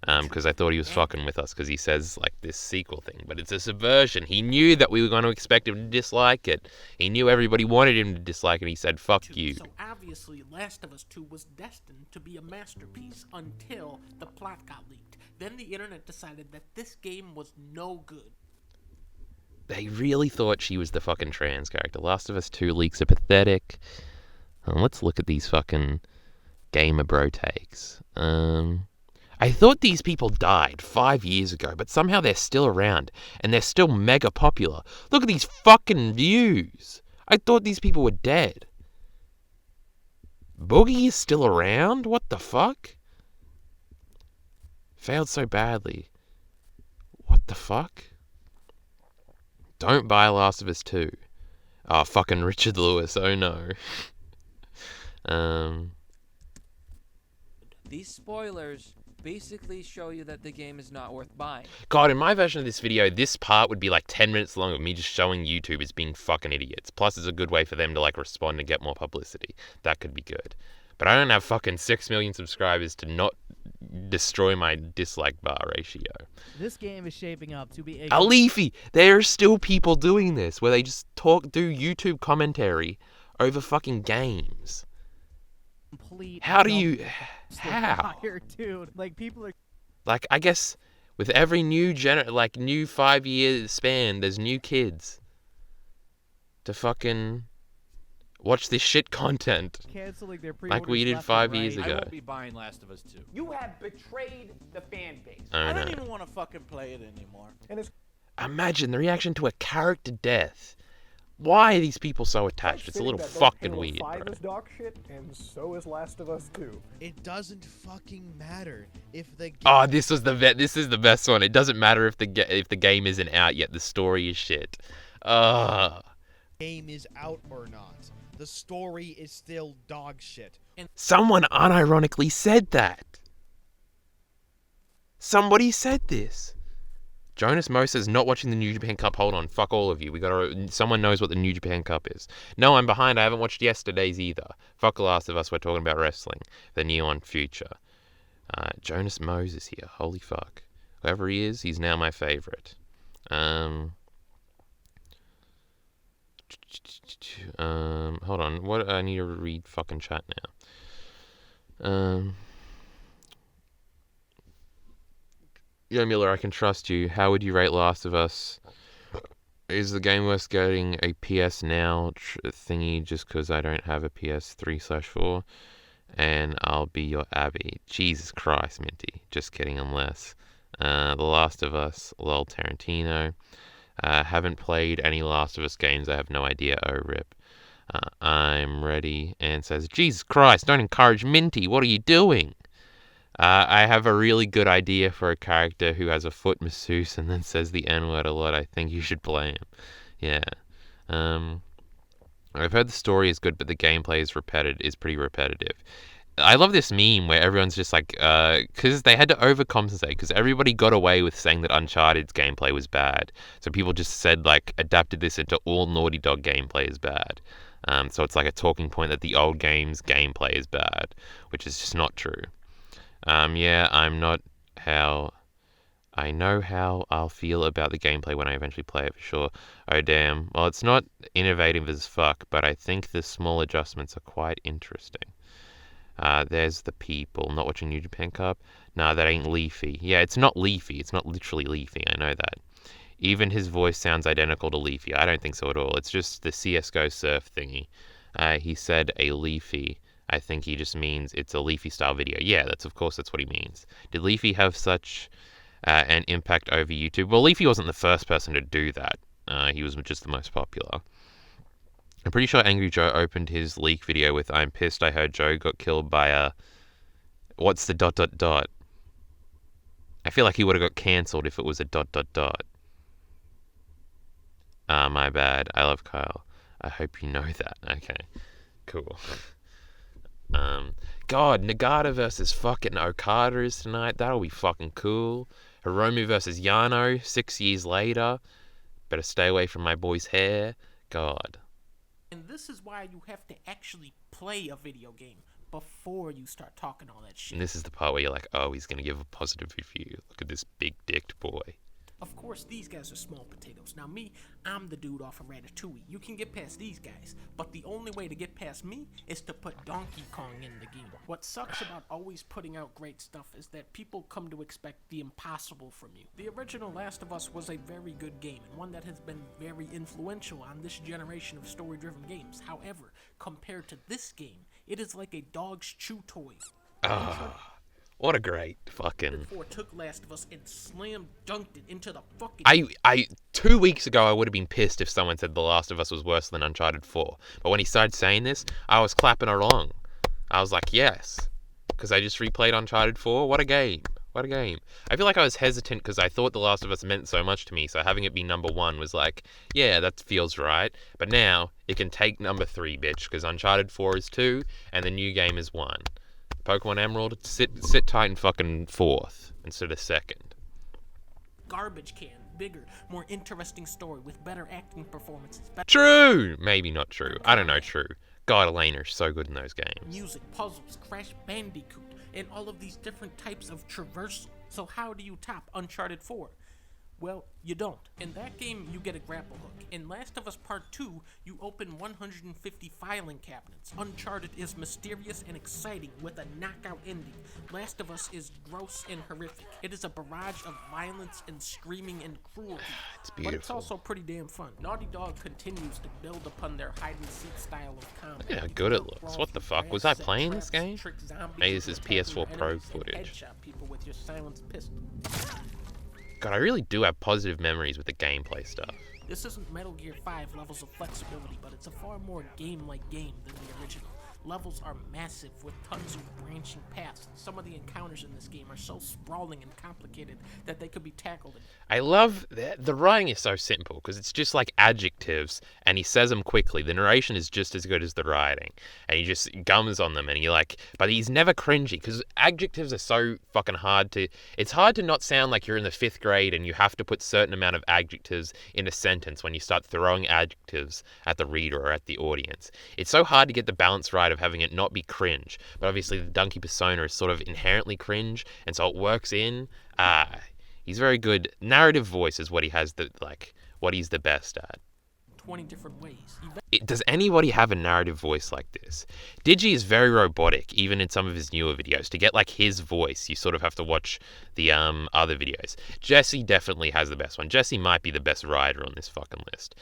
Because I thought he was fucking with us because he says, like, this sequel thing. But it's a subversion. He knew that we were going to expect him to dislike it. He knew everybody wanted him to dislike it, and he said, fuck you. So obviously, Last of Us 2 was destined to be a masterpiece until the plot got leaked. Then the internet decided that this game was no good. They really thought she was the fucking trans character. Last of Us 2 leaks are pathetic. Let's look at these fucking Gamer Bro takes. I thought these people died 5 years ago, but somehow they're still around, and they're still mega popular. Look at these fucking views. I thought these people were dead. Boogie is still around? What the fuck? Failed so badly. What the fuck? Don't buy Last of Us 2. Oh, fucking Richard Lewis, oh no. These spoilers basically show you that the game is not worth buying. God, in my version of this video, this part would be like 10 minutes long of me just showing YouTubers being fucking idiots. Plus, it's a good way for them to like respond and get more publicity. That could be good. But I don't have fucking 6 million subscribers to not destroy my dislike bar ratio. This game is shaping up to be a... Alifi! There are still people doing this, where they just do YouTube commentary over fucking games. complete... How do you... How? Fire, dude. Like, people are... Like, I guess With every new new 5-year span, there's new kids to fucking watch this shit content. Canceling their Like we did 5 years I ago. won't be buying Last of Us 2. You have betrayed the fan base. I I know. don't even want to fucking play it anymore. And it's Imagine the reaction to a character death. Why are these people so attached? It's a little fucking weird, bro. 5 is dog shit, and so is Last of Us 2. It doesn't fucking matter if the game Oh, this is the best one. It doesn't matter if the game isn't out yet. The story is shit. game is out or not. The story is still dog shit. Someone unironically said that. Somebody said this. Jonas Mo says, not watching the New Japan Cup. Hold on, fuck all of you. Someone knows what the New Japan Cup is. No, I'm behind. I haven't watched yesterday's either. Fuck The Last of Us. We're talking about wrestling. The neon future. Jonas Moses here. Holy fuck. Whoever he is, he's now my favorite. Hold on. What? I need to read fucking chat now. Yo, Miller, I can trust you. How would you rate Last of Us? Is the game worth getting a PS Now thingy just because I don't have a PS3/4? And I'll be your Abby. Jesus Christ, Minty. Just kidding, unless. The Last of Us, lol, Tarantino. Haven't played any Last of Us games. I have no idea. Oh, rip. I'm ready. And says, Jesus Christ, don't encourage Minty. What are you doing? I have a really good idea for a character who has a foot masseuse and then says the N-word a lot. I think you should play him. Yeah. I've heard the story is good, but the gameplay is pretty repetitive. I love this meme where everyone's just like, because they had to overcompensate, because everybody got away with saying that Uncharted's gameplay was bad. So people just said, like, adapted this into all Naughty Dog gameplay is bad. So it's like a talking point that the old game's gameplay is bad, which is just not true. Yeah, I know how I'll feel about the gameplay when I eventually play it for sure. Oh damn. Well, it's not innovative as fuck, but I think the small adjustments are quite interesting. There's the people not watching New Japan Cup. Nah, that ain't Leafy. Yeah, it's not Leafy. It's not literally Leafy. I know that. Even his voice sounds identical to Leafy. I don't think so at all. It's just the CSGO surf thingy. He said a Leafy. I think he just means it's a Leafy style video. Yeah, that's what he means. Did Leafy have such an impact over YouTube? Well, Leafy wasn't the first person to do that. He was just the most popular. I'm pretty sure Angry Joe opened his leak video with, I'm pissed I heard Joe got killed by a... What's the ... I feel like he would have got cancelled if it was a ... My bad. I love Kyle. I hope you know that. Okay. Cool. God, Nagata versus fucking Okada is tonight. That'll be fucking cool. Hiromu versus Yano 6 years later. Better stay away from my boy's hair. God. And this is why you have to actually play a video game before you start talking all that shit. And this is the part where you're like, oh, he's going to give a positive review. Look at this big-dicked boy. Of course, these guys are small potatoes. Now me, I'm the dude off of Ratatouille. You can get past these guys, but the only way to get past me is to put Donkey Kong in the game. What sucks about always putting out great stuff is that people come to expect the impossible from you. The original Last of Us was a very good game, and one that has been very influential on this generation of story-driven games. However, compared to this game, it is like a dog's chew toy. What a great fucking... 4 took Last of Us and slam dunked it into the fucking... 2 weeks ago, I would have been pissed if someone said The Last of Us was worse than Uncharted 4. But when he started saying this, I was clapping along. I was like, yes. Because I just replayed Uncharted 4. What a game. What a game. I feel like I was hesitant because I thought The Last of Us meant so much to me. So having it be number 1 was like, yeah, that feels right. But now, it can take number 3, bitch. Because Uncharted 4 is 2, and the new game is 1. Pokemon Emerald, sit tight in fucking 4th instead of 2nd. Garbage can, bigger, more interesting story with better acting performances. True! Maybe not true. I don't know true. God, Elena is so good in those games. Music, puzzles, Crash Bandicoot, and all of these different types of traversal. So how do you top Uncharted 4? Well, you don't. In that game, you get a grapple hook. In Last of Us Part 2, you open 150 filing cabinets. Uncharted is mysterious and exciting with a knockout ending. Last of Us is gross and horrific. It is a barrage of violence and screaming and cruelty. It's But it's beautiful. also pretty damn fun. Naughty Dog continues to build upon their hide-and-seek style of combat. Look at how You good can it looks. crawl What the through fuck? Was grass, I set playing this traps, game? trick zombies Maybe this into is attacking PS4 your Pro enemies, and footage. headshot people with your silenced pistol. God, I really do have positive memories with the gameplay stuff. This isn't Metal Gear 5 levels of flexibility, but it's a far more game-like game than the original. Levels are massive with tons of branching paths. Some of the encounters in this game are so sprawling and complicated that they could be tackled in. I love that the writing is so simple because it's just like adjectives and he says them quickly. The narration is just as good as the writing and he just gums on them and he like, but he's never cringy because adjectives are so fucking hard to, it's hard to not sound like you're in the 5th grade and you have to put certain amount of adjectives in a sentence when you start throwing adjectives at the reader or at the audience. It's so hard to get the balance right of having it not be cringe, but obviously the Donkey persona is sort of inherently cringe and so it works in. He's very good. Narrative voice is what he has what he's the best at. 20 different ways. Does anybody have a narrative voice like this? Digi is very robotic, even in some of his newer videos. To get like his voice, you sort of have to watch the other videos. Jesse definitely has the best one. Jesse might be the best writer on this fucking list.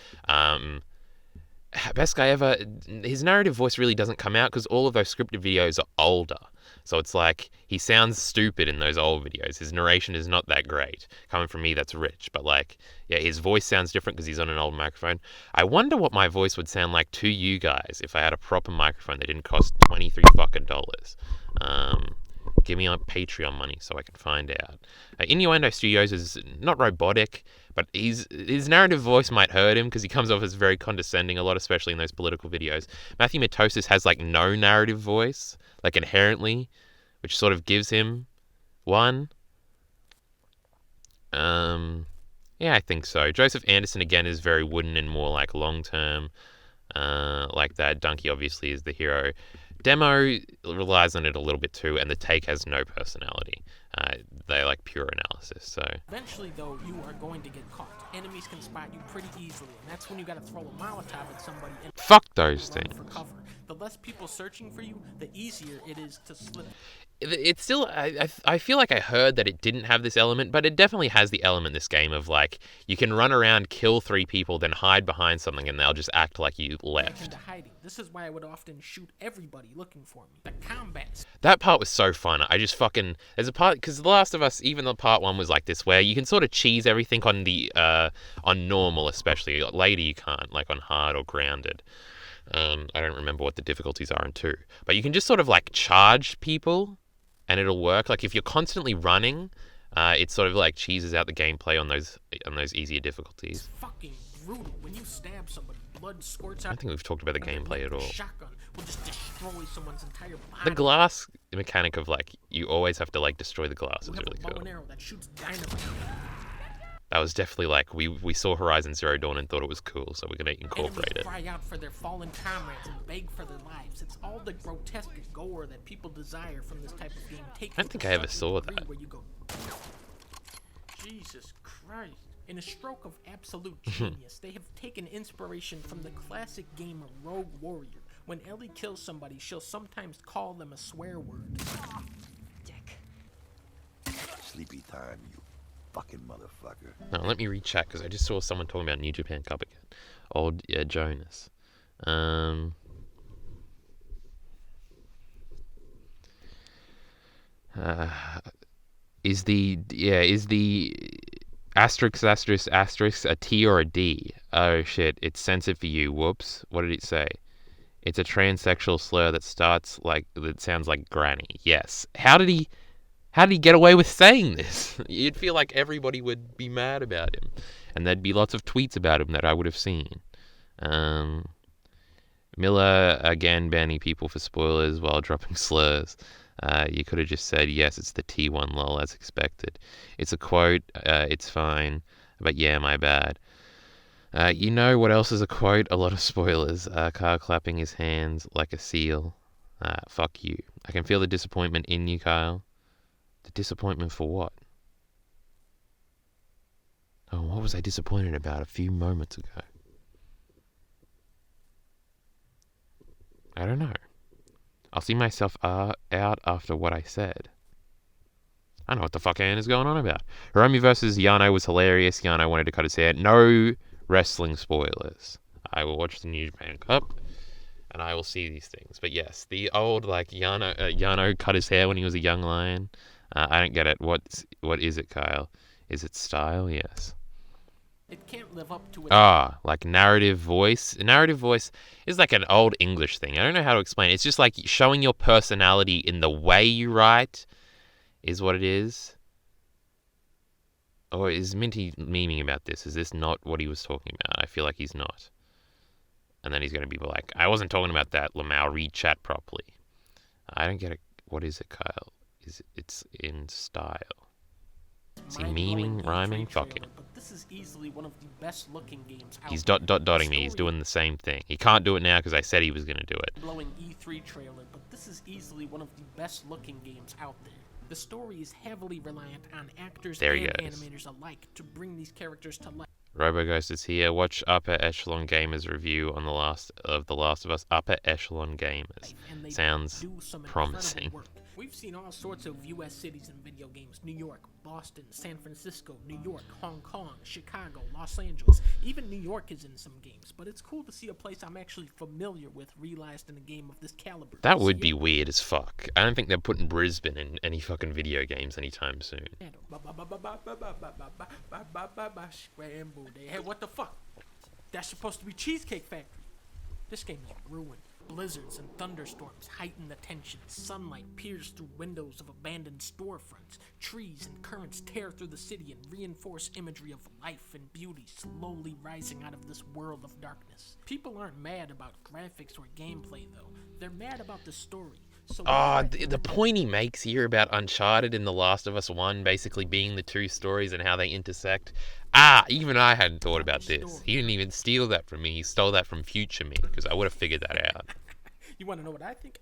Best guy ever. His narrative voice really doesn't come out because all of those scripted videos are older. So it's like he sounds stupid in those old videos. His narration is not that great. Coming from me, that's rich. But like, yeah, his voice sounds different because he's on an old microphone. I wonder what my voice would sound like to you guys if I had a proper microphone that didn't cost $23 fucking dollars. Give me on Patreon money so I can find out. Innuendo Studios is not robotic, but his narrative voice might hurt him because he comes off as very condescending a lot, especially in those political videos. Matthew Matosis has like no narrative voice, like inherently, which sort of gives him one. Yeah, I think so. Joseph Anderson again is very wooden and more like long term, like that. Donkey obviously is the hero. Demo relies on it a little bit too, and the take has no personality. They like pure analysis. So Eventually, though, you are going to get caught. Enemies can spot you pretty easily, and that's when you gotta throw a Molotov at somebody and fuck those run things. for cover. The less people searching for you, the easier it is to slip. It's still, I feel like I heard that it didn't have this element, but it definitely has the element, this game, of like, you can run around, kill 3 people, then hide behind something, and they'll just act like you left. Into hiding. This is why I would often shoot everybody looking for me. The combat. That part was so fun. I just fucking, there's a part, because The Last of Us, even the part 1 was like this, where you can sort of cheese everything on the, on normal especially. Later you can't, like on hard or grounded. I don't remember what the difficulties are in 2. But you can just sort of like charge people, and it'll work. Like if you're constantly running, it sort of like cheeses out the gameplay on those easier difficulties. It's fucking brutal. When you stab somebody, blood squirts I out. don't think we've talked about the gameplay at all. Shotgun will just destroy someone's entire body. The glass mechanic of like you always have to like destroy the glass You is have really a bow cool. and arrow that shoots dynamite. That was definitely like we saw Horizon Zero Dawn and thought it was cool, so we're gonna incorporate it. Enemies cry out for their fallen comrades and beg for their lives. It's all the grotesque gore that people desire from this type of game. I don't think I ever saw that. Where you go, Jesus Christ. In a stroke of absolute genius, they have taken inspiration from the classic game of Rogue Warrior. When Ellie kills somebody, she'll sometimes call them a swear word. Sleepy time, you fucking motherfucker. No, let me read chat because I just saw someone talking about New Japan Cup again. Old Jonas. Is the asterisk a T or a D? Oh shit, it's censored for you. Whoops. What did it say? It's a transsexual slur that sounds like granny. Yes. How did he get away with saying this? You'd feel like everybody would be mad about him, and there'd be lots of tweets about him that I would have seen. Miller again banning people for spoilers while dropping slurs. You could have just said, yes, it's the T1 lol as expected. It's a quote, it's fine, but yeah, my bad. You know what else is a quote? A lot of spoilers. Kyle clapping his hands like a seal. Fuck you. I can feel the disappointment in you, Kyle. The disappointment for what? Oh, what was I disappointed about a few moments ago? I don't know. I'll see myself out after what I said. I don't know what the fuck Ann is going on about. Hiromi versus Yano was hilarious. Yano wanted to cut his hair. No wrestling spoilers. I will watch the New Japan Cup, and I will see these things. But yes, the old, like, Yano cut his hair when he was a young lion. I don't get it. What is it, Kyle? Is it style? Yes. It can't live up to its Like narrative voice. Narrative voice is like an old English thing. I don't know how to explain it. It's just like showing your personality in the way you write is what it is. Or is Minty memeing about this? Is this not what he was talking about? I feel like he's not. And then he's going to be like, I wasn't talking about that, Lamau. Read chat properly. I don't get it. What is it, Kyle? It's in style. Is he memeing, rhyming? Fuck him. But this is easily one of the best looking games out He's there. dotting me. He's doing the same thing. He can't do it now because I said he was going to do it. Blowing E3 trailer, but this is easily one of the best looking games out there. The story is heavily reliant on actors There he and goes. animators alike to bring these characters to life. RoboGhost is here. Watch Upper Echelon Gamers review on The Last of Us. Upper Echelon Gamers. And they Sounds do some promising. incredible work. We've seen all sorts of U.S. cities in video games. New York, Boston, San Francisco, New York, Hong Kong, Chicago, Los Angeles. Even New York is in some games. But it's cool to see a place I'm actually familiar with realized in a game of this caliber. That would be weird as fuck. I don't think they're putting Brisbane in any fucking video games anytime soon. Hey, what the fuck? That's supposed to be Cheesecake Factory. This game is ruined. Blizzards and thunderstorms heighten the tension. Sunlight peers through windows of abandoned storefronts. Trees and currents tear through the city and reinforce imagery of life and beauty slowly rising out of this world of darkness. People aren't mad about graphics or gameplay, though. They're mad about the story. So The point he makes here about Uncharted and The Last of Us 1 basically being the two stories and how they intersect. Even I hadn't thought about this. He didn't even steal that from me. He stole that from future me, because I would have figured that out. You want to know what I think?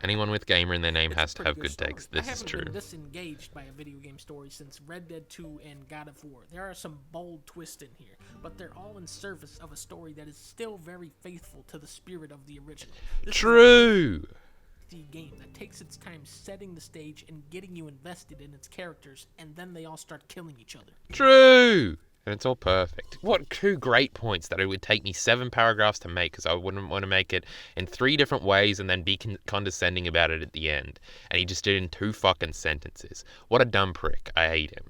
Anyone with gamer in their name It's has a to pretty have good story. takes. This I is haven't true. been this engaged by a video game story since Red Dead 2 and God of War. There are some bold twists in here, but they're all in service of a story that is still very faithful to the spirit of the original. This is True! the game that takes its time setting the stage and getting you invested in its characters, and then they all start killing each other. True! And it's all perfect. What two great points that it would take me 7 paragraphs to make, because I wouldn't want to make it in 3 different ways and then be condescending about it at the end. And he just did it in 2 fucking sentences. What a dumb prick. I hate him.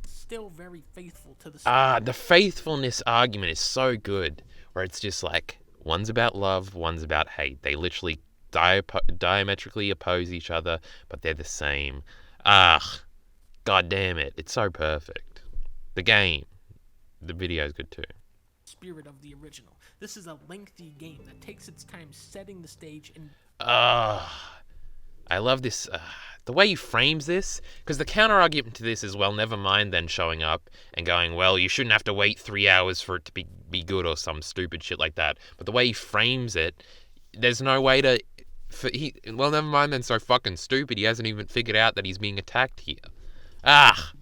Still very faithful to the The faithfulness argument is so good, where it's just like, one's about love, one's about hate. They literally diametrically oppose each other, but they're the same. God damn it. It's so perfect. The game. The video is good too. spirit of the original. This is a lengthy game that takes its time setting the stage and I love this, the way he frames this, because the counter-argument to this is, well, never mind then showing up and going, well, you shouldn't have to wait 3 hours for it to be good or some stupid shit like that. But the way he frames it, there's no way to... well, never mind then, so fucking stupid. He hasn't even figured out that he's being attacked here.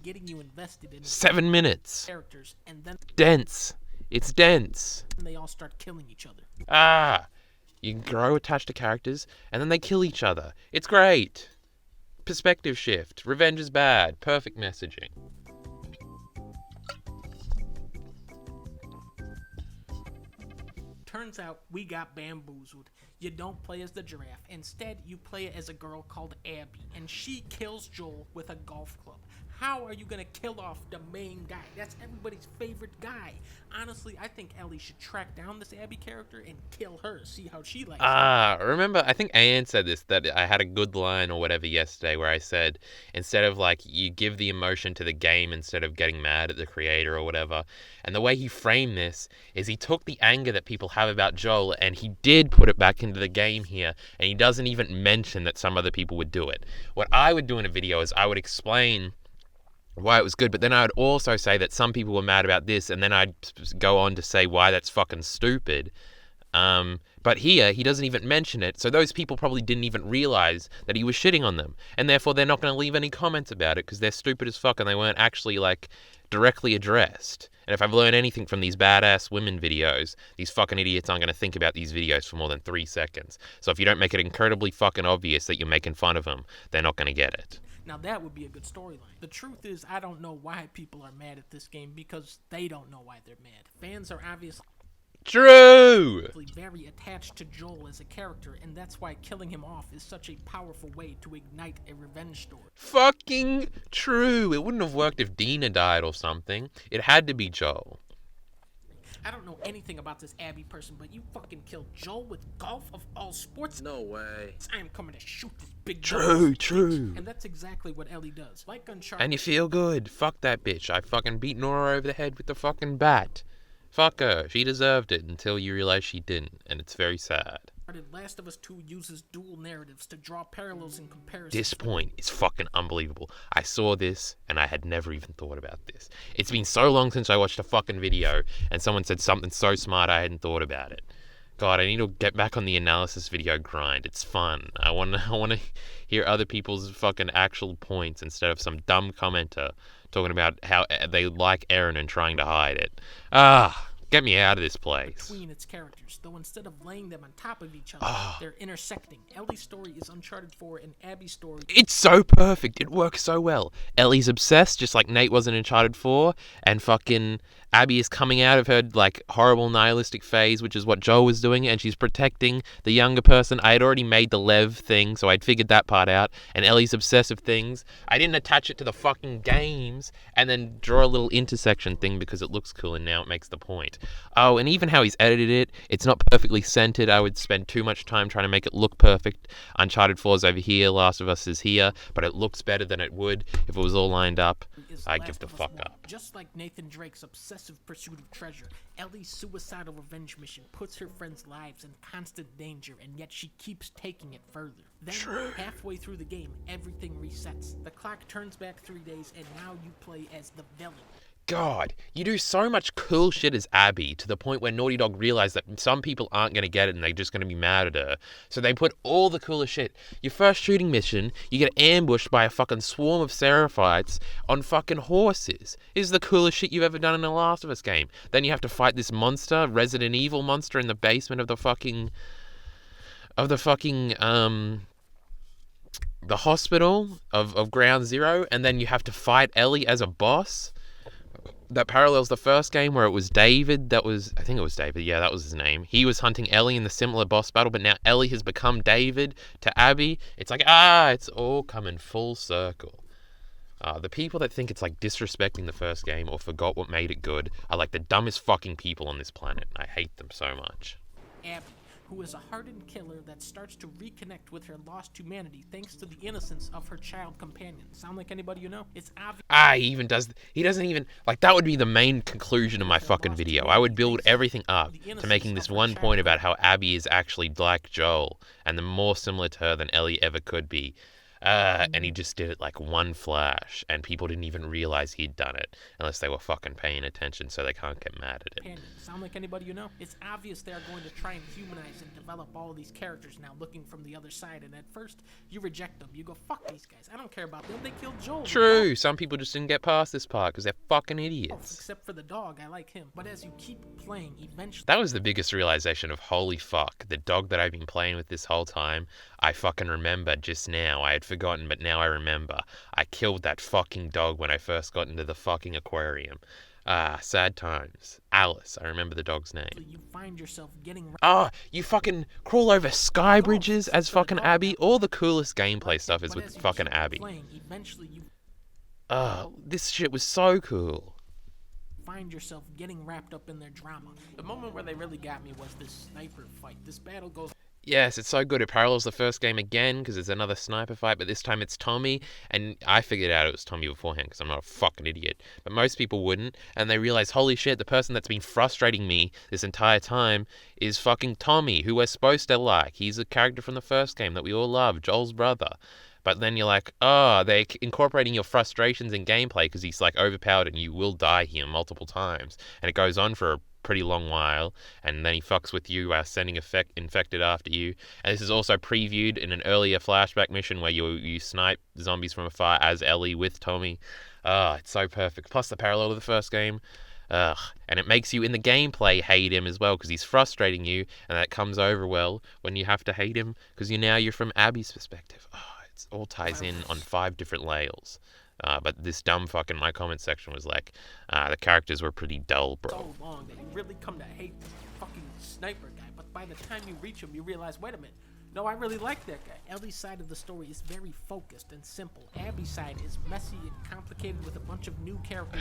getting you invested in 7 minutes. characters, and then Dense. It's dense. they all start killing each other. You can grow attached to characters, and then they kill each other. It's great. Perspective shift. Revenge is bad. Perfect messaging. Turns out we got bamboozled. You don't play as the giraffe. Instead, you play as a girl called Abby, and she kills Joel with a golf club. How are you gonna kill off the main guy? That's everybody's favorite guy. Honestly, I think Ellie should track down this Abby character and kill her, see how she likes it. Remember, I think Ann said this, that I had a good line or whatever yesterday where I said, instead of like, you give the emotion to the game instead of getting mad at the creator or whatever. And the way he framed this is he took the anger that people have about Joel and he did put it back into the game here, and he doesn't even mention that some other people would do it. What I would do in a video is I would explain why it was good, but then I would also say that some people were mad about this, and then I'd go on to say why that's fucking stupid. But here, he doesn't even mention it, so those people probably didn't even realize that he was shitting on them. And therefore, they're not going to leave any comments about it because they're stupid as fuck and they weren't actually, like, directly addressed. And if I've learned anything from these badass women videos, these fucking idiots aren't going to think about these videos for more than 3 seconds. So if you don't make it incredibly fucking obvious that you're making fun of them, they're not going to get it. Now that would be a good storyline. The truth is, I don't know why people are mad at this game because they don't know why they're mad. Fans are obviously True! very attached to Joel as a character, and that's why killing him off is such a powerful way to ignite a revenge story. Fucking true! It wouldn't have worked if Dina died or something. It had to be Joel. I don't know anything about this Abby person, but you fucking killed Joel with golf of all sports? No way. I am coming to shoot this big True. And that's exactly what Ellie does. Like Uncharted. And you feel good. Fuck that bitch. I fucking beat Nora over the head with the fucking bat. Fuck her. She deserved it until you realize she didn't, and it's very sad. Last of Us 2 uses dual narratives to draw parallels and comparisons. This point is fucking unbelievable. I saw this, and I had never even thought about this. It's been so long since I watched a fucking video, and someone said something so smart I hadn't thought about it. God, I need to get back on the analysis video grind. It's fun. I want to hear other people's fucking actual points instead of some dumb commenter talking about how they like Eren and trying to hide it. Get me out of this place. Between its characters, though instead of laying them on top of each other, they're intersecting. Ellie's story is Uncharted 4 and Abby's story... It's so perfect. It works so well. Ellie's obsessed, just like Nate was in Uncharted 4, and fucking Abby is coming out of her, like, horrible nihilistic phase, which is what Joel was doing, and she's protecting the younger person. I had already made the Lev thing, so I'd figured that part out, and Ellie's obsessive things. I didn't attach it to the fucking games, and then draw a little intersection thing because it looks cool, and now it makes the point. Oh, and even how he's edited it, it's not perfectly centered. I would spend too much time trying to make it look perfect. Uncharted 4's over here, Last of Us is here, but it looks better than it would if it was all lined up. I give the fuck up. Just like Nathan Drake's obsessive pursuit of treasure, Ellie's suicidal revenge mission puts her friends' lives in constant danger, and yet she keeps taking it further. Then, halfway through the game, everything resets. The clock turns back 3 days, and now you play as the villain. God, you do so much cool shit as Abby to the point where Naughty Dog realized that some people aren't going to get it and they're just going to be mad at her. So they put all the coolest shit. Your first shooting mission, you get ambushed by a fucking swarm of Seraphites on fucking horses. This is the coolest shit you've ever done in a Last of Us game. Then you have to fight this monster, Resident Evil monster in the basement of the hospital of Ground Zero, and then you have to fight Ellie as a boss. That parallels the first game where it was David. I think it was David. Yeah, that was his name. He was hunting Ellie in the similar boss battle, but now Ellie has become David to Abby. It's like, it's all coming full circle. The people that think it's like disrespecting the first game or forgot what made it good are like the dumbest fucking people on this planet. I hate them so much. Abby, who is a hardened killer that starts to reconnect with her lost humanity thanks to the innocence of her child companion. Sound like anybody you know? It's obvious. He doesn't even, like, that would be the main conclusion of my fucking video. I would build everything up to making this one point about how Abby is actually like Joel and the more similar to her than Ellie ever could be. And he just did it like one flash, and people didn't even realize he'd done it unless they were fucking paying attention, so they can't get mad at it. Sound like anybody you know? It's obvious they are going to try and humanize and develop all these characters now, looking from the other side, and at first you reject them. You go, fuck these guys. I don't care about them. They killed Joel. True. Some people just didn't get past this part because they're fucking idiots. Except for the dog. I like him. But as you keep playing, eventually... That was the biggest realization of, holy fuck, the dog that I've been playing with this whole time, I fucking remember just now. I had forgotten, but now I remember. I killed that fucking dog when I first got into the fucking aquarium. Sad times. Alice, I remember the dog's name. You find yourself getting... You fucking crawl over sky bridges as fucking Abby. All the coolest gameplay stuff is with fucking Abby. This shit was so cool. Find yourself getting wrapped up in their drama. The moment where they really got me was this sniper fight. This battle goes... Yes, it's so good. It parallels the first game again because it's another sniper fight, but this time it's Tommy, and I figured out it was Tommy beforehand because I'm not a fucking idiot. But most people wouldn't, and they realize, holy shit, the person that's been frustrating me this entire time is fucking Tommy, who we're supposed to like. He's a character from the first game that we all love, Joel's brother. but then you're like, oh, they're incorporating your frustrations in gameplay because he's like overpowered and you will die here multiple times, and it goes on for a pretty long while, and then he fucks with you sending infected after you. And this is also previewed in an earlier flashback mission where you snipe zombies from afar as Ellie with Tommy. It's so perfect. Plus the parallel to the first game. And it makes you in the gameplay hate him as well because he's frustrating you, and that comes over well when you have to hate him because you're from Abby's perspective. It all ties in on 5 different layers. But this dumb fuck in my comment section was like, the characters were pretty dull, bro. So long that you really come to hate this fucking sniper guy, but by the time you reach him, you realize, wait a minute, no, I really like that guy. Ellie's side of the story is very focused and simple. Abby's side is messy and complicated with a bunch of new characters.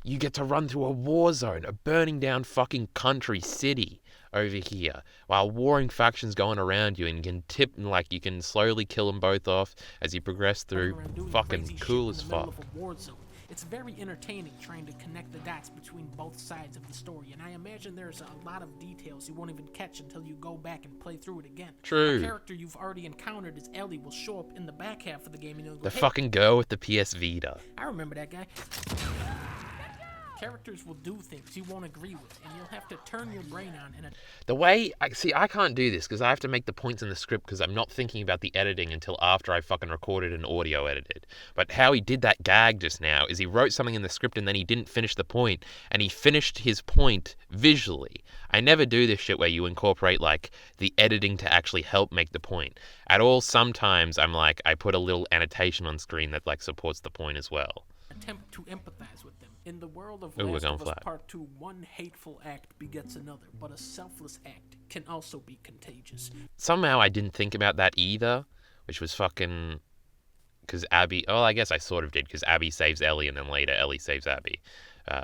You get to run through a war zone, a burning down fucking country city over here, while warring factions going around you, and you can slowly kill them both off as you progress through. Fucking cool as fuck. It's very entertaining trying to connect the dots between both sides of the story, and I imagine there's a lot of details you won't even catch until you go back and play through it again. True. A character you've already encountered as Ellie will show up in the back half of the game, and you'll go, The hey, fucking girl with the PS Vita. I remember that guy. Characters will do things you won't agree with, and you'll have to turn your brain on in a... The way, I can't do this because I have to make the points in the script because I'm not thinking about the editing until after I fucking recorded and audio edited. But how he did that gag just now is he wrote something in the script and then he didn't finish the point, and he finished his point visually. I never do this shit where you incorporate like the editing to actually help make the point. At all, sometimes I'm like, I put a little annotation on screen that like supports the point as well. Attempt to empathize with them. In the world of Ooh, we're Last going of Us flat. Part 2, one hateful act begets another, but a selfless act can also be contagious. Somehow I didn't think about that either, which was fucking... Because Abby... Oh, I guess I sort of did, because Abby saves Ellie, and then later Ellie saves Abby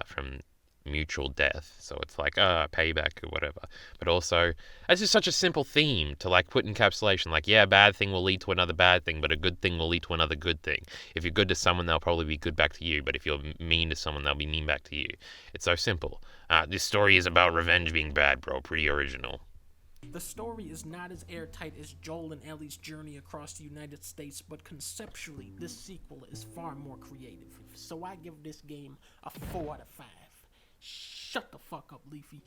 from mutual death. So it's like, payback or whatever. But also, it's just such a simple theme to like put encapsulation. Like, yeah, a bad thing will lead to another bad thing, but a good thing will lead to another good thing. If you're good to someone, they'll probably be good back to you. But if you're mean to someone, they'll be mean back to you. It's so simple. This story is about revenge being bad, bro. Pretty original. The story is not as airtight as Joel and Ellie's journey across the United States, but conceptually, this sequel is far more creative. So I give this game a 4 out of 5. Shut the fuck up, Leafy.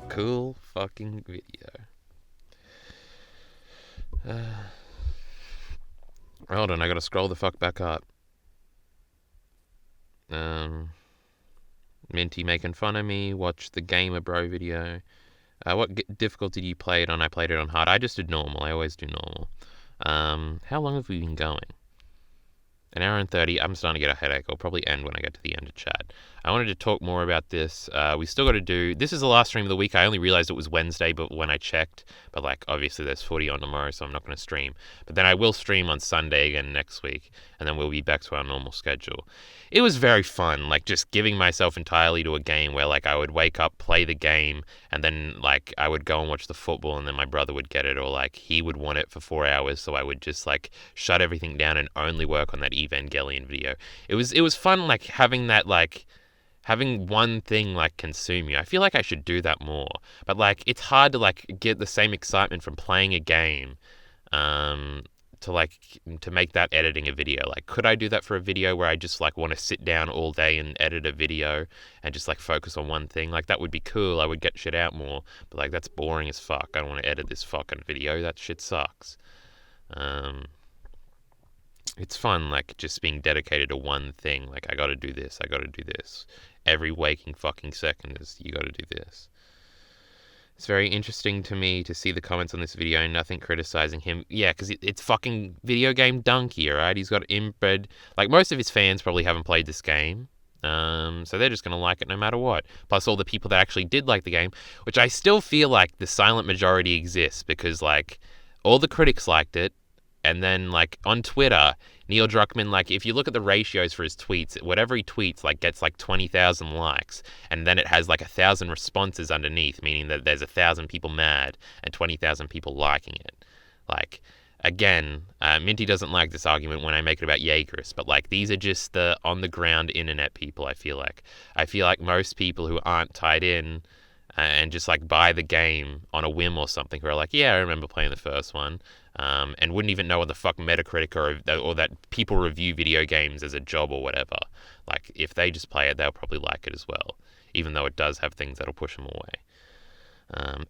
Cool fucking video. Hold on, I gotta scroll the fuck back up. Minty making fun of me. Watch the Gamer Bro video. What difficulty do you play it on? I played it on hard. I just did normal. I always do normal. How long have we been going? An hour and 30. I'm starting to get a headache. I'll probably end when I get to the end of chat. I wanted to talk more about this. We still got to do... This is the last stream of the week. I only realized it was Wednesday, but when I checked. But, like, obviously there's footy on tomorrow, so I'm not going to stream. But then I will stream on Sunday again next week, and then we'll be back to our normal schedule. It was very fun, like, just giving myself entirely to a game where, like, I would wake up, play the game, and then, like, I would go and watch the football, and then my brother would get it, or, like, he would want it for 4 hours, so I would just, like, shut everything down and only work on that Evangelion video. It was fun, like, having that, like... having one thing like consume you. I feel like I should do that more, but like it's hard to like get the same excitement from playing a game to make that editing a video. Like, could I do that for a video where I just like want to sit down all day and edit a video and just like focus on one thing? Like, that would be cool. I would get shit out more, but like that's boring as fuck. I don't want to edit this fucking video. That shit sucks. It's fun, like, just being dedicated to one thing. Like, I gotta do this, I gotta do this. Every waking fucking second is, you gotta do this. It's very interesting to me to see the comments on this video and nothing criticizing him. Yeah, because it's fucking video game donkey, alright? He's got inbred... Like, most of his fans probably haven't played this game. So they're just gonna like it no matter what. Plus all the people that actually did like the game, which I still feel like the silent majority exists, because, like, all the critics liked it. And then, like, on Twitter, Neil Druckmann, like, if you look at the ratios for his tweets, whatever he tweets, like, gets, like, 20,000 likes. And then it has, like, 1,000 responses underneath, meaning that there's 1,000 people mad and 20,000 people liking it. Like, again, Minty doesn't like this argument when I make it about Jaegers, but, like, these are just the on-the-ground internet people, I feel like. I feel like most people who aren't tied in and just like buy the game on a whim or something, who are like, yeah, I remember playing the first one, and wouldn't even know what the fuck Metacritic or that people review video games as a job or whatever. Like, if they just play it, they'll probably like it as well, even though it does have things that'll push them away.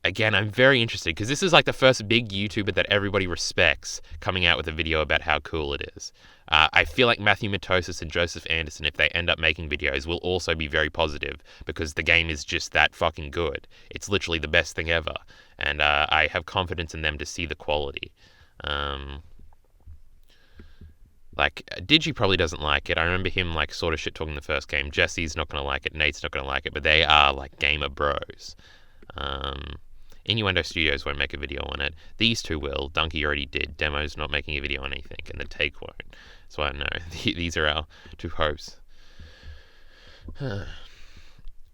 Again, I'm very interested because this is like the first big YouTuber that everybody respects coming out with a video about how cool it is. I feel like Matthew Matosis and Joseph Anderson, if they end up making videos, will also be very positive because the game is just that fucking good. It's literally the best thing ever, and I have confidence in them to see the quality. Like, Digi probably doesn't like it. I remember him like sort of shit talking the first game. Jesse's not gonna like it. Nate's not gonna like it, but they are like gamer bros. Innuendo Studios won't make a video on it. These two will. Donkey already did. Demo's not making a video on anything, and the Take won't. So I don't know. These are our two hopes.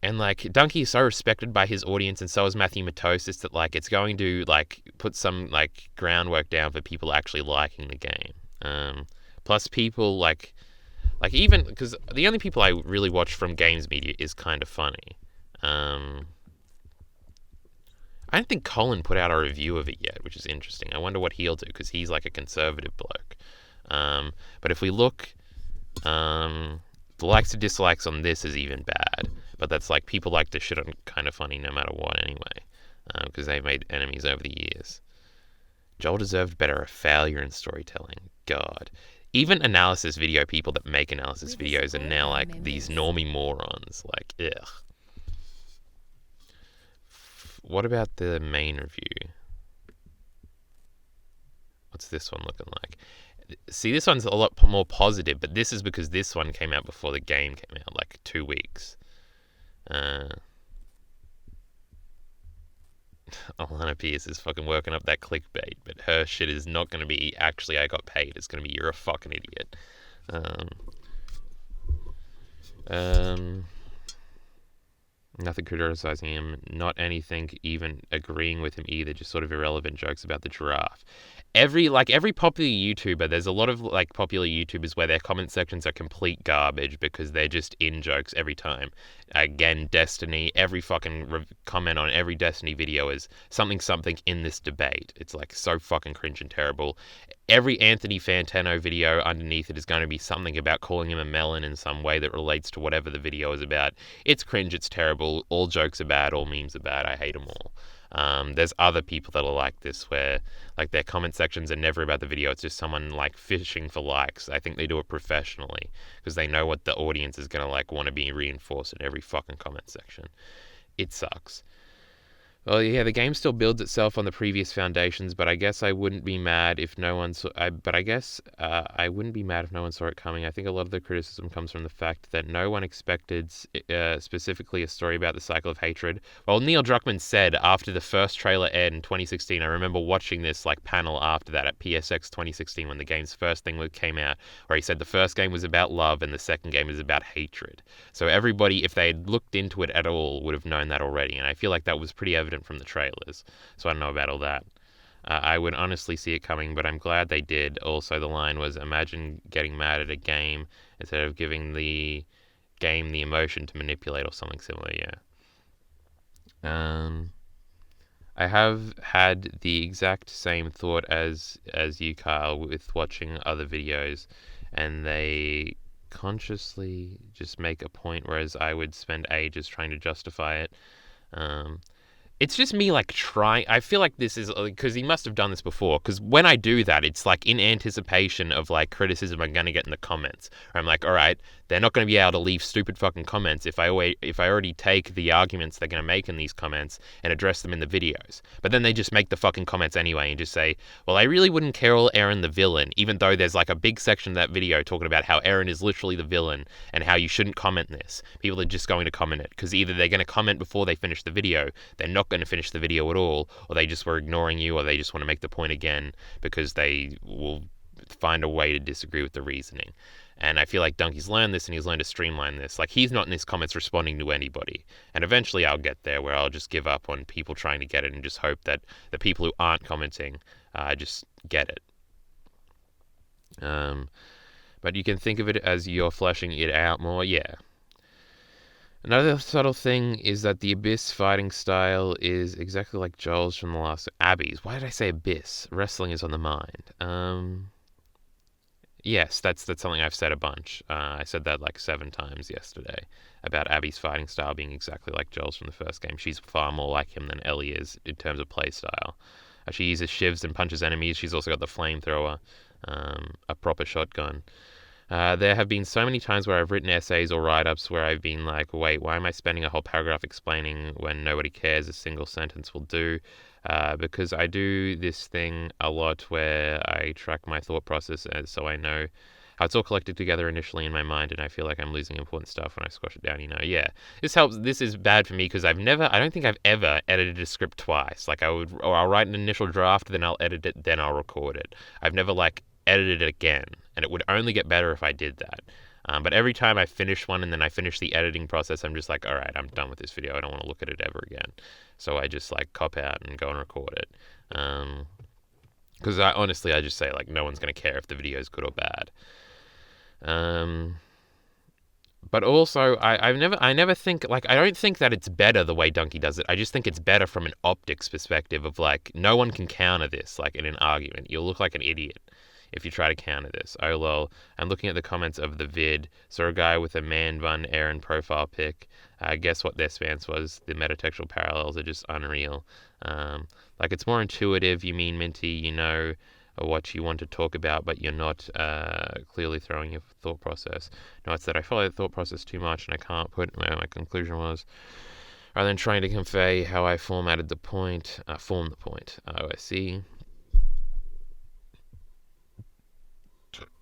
And like, Donkey is so respected by his audience, and so is Matthew Matosis, that like it's going to like put some like groundwork down for people actually liking the game. Plus, people like even because the only people I really watch from games media is Kind of Funny. I don't think Colin put out a review of it yet, which is interesting. I wonder what he'll do, because he's like a conservative bloke. But if we look, the likes and dislikes on this is even bad. But that's like, people like to shit on Kind of Funny no matter what anyway, because they've made enemies over the years. Joel deserved better, a failure in storytelling. God. Even analysis video people that make analysis videos are now like these normie morons. Like, ugh. What about the main review? What's this one looking like? See, this one's a lot more positive, but this is because this one came out before the game came out, like 2 weeks. Alana Pierce is fucking working up that clickbait, but her shit is not going to be, actually, I got paid. It's going to be, you're a fucking idiot. Nothing criticizing him, not anything even agreeing with him either, just sort of irrelevant jokes about the giraffe. Every popular YouTuber, there's a lot of like popular YouTubers where their comment sections are complete garbage because they're just in jokes every time. Again, Destiny, every fucking comment on every Destiny video is something in this debate. It's like so fucking cringe and terrible. Every Anthony Fantano video underneath it is going to be something about calling him a melon in some way that relates to whatever the video is about. It's cringe, it's terrible, all jokes are bad, all memes are bad, I hate them all. There's other people that are like this where like their comment sections are never about the video, it's just someone like fishing for likes. I think they do it professionally because they know what the audience is going to like want to be reinforced in every fucking comment section. It sucks. Well, yeah, the game still builds itself on the previous foundations, but I guess I wouldn't be mad if no one saw. I wouldn't be mad if no one saw it coming. I think a lot of the criticism comes from the fact that no one expected specifically a story about the cycle of hatred. Well, Neil Druckmann said after the first trailer aired in 2016. I remember watching this like panel after that at PSX 2016 when the game's first thing came out, where he said the first game was about love and the second game is about hatred. So everybody, if they had looked into it at all, would have known that already, and I feel like that was pretty evident from the trailers, so I don't know about all that. I would honestly see it coming, but I'm glad they did. Also, the line was, imagine getting mad at a game instead of giving the game the emotion to manipulate, or something similar. Yeah. I have had the exact same thought as you, Kyle, with watching other videos, and they consciously just make a point, whereas I would spend ages trying to justify it. It's just me like trying. I feel like this is because he must have done this before, because when I do that, it's like in anticipation of like criticism I'm going to get in the comments, where I'm like, all right, they're not going to be able to leave stupid fucking comments if I already take the arguments they're going to make in these comments and address them in the videos. But then they just make the fucking comments anyway and just say, well, I really wouldn't call Aaron the villain, even though there's like a big section of that video talking about how Aaron is literally the villain and how you shouldn't comment this. People are just going to comment it because either they're going to comment before they finish the video, they're not going to finish the video at all, or they just were ignoring you, or they just want to make the point again because they will find a way to disagree with the reasoning. And I feel like Donkey's learned this, and he's learned to streamline this. Like, he's not in his comments responding to anybody. And eventually I'll get there where I'll just give up on people trying to get it and just hope that the people who aren't commenting just get it. But you can think of it as you're fleshing it out more, yeah. Another subtle thing is that the Abyss fighting style is exactly like Joel's from the last Abby's. Why did I say Abyss? Wrestling is on the mind. Yes, that's something I've said a bunch. I said that like 7 times yesterday about Abby's fighting style being exactly like Joel's from the first game. She's far more like him than Ellie is in terms of play style. She uses shivs and punches enemies. She's also got the flamethrower, a proper shotgun. There have been so many times where I've written essays or write-ups where I've been like, wait, why am I spending a whole paragraph explaining when nobody cares? A single sentence will do. Because I do this thing a lot where I track my thought process, and so I know how it's all collected together initially in my mind, and I feel like I'm losing important stuff when I squash it down. Yeah, this helps. This is bad for me because I don't think I've ever edited a script twice. Like I'll write an initial draft, then I'll edit it, then I'll record it. I've never edited it again, and it would only get better if I did that. But every time I finish one and then I finish the editing process, I'm just like, all right, I'm done with this video. I don't want to look at it ever again. So I just cop out and go and record it. Because I just say no one's going to care if the video is good or bad. But also, I never think, I don't think that it's better the way Donkey does it. I just think it's better from an optics perspective of no one can counter this in an argument. You'll look like an idiot if you try to counter this. Oh lol, I'm looking at the comments of the vid. Saw a guy with a man bun Aaron profile pic. Guess what their stance was? The metatextual parallels are just unreal. It's more intuitive, you mean, Minty, you know what you want to talk about, but you're not clearly throwing your thought process. No, it's that I follow the thought process too much and I can't put where my conclusion was. Rather than trying to convey how I form the point. Oh, I see.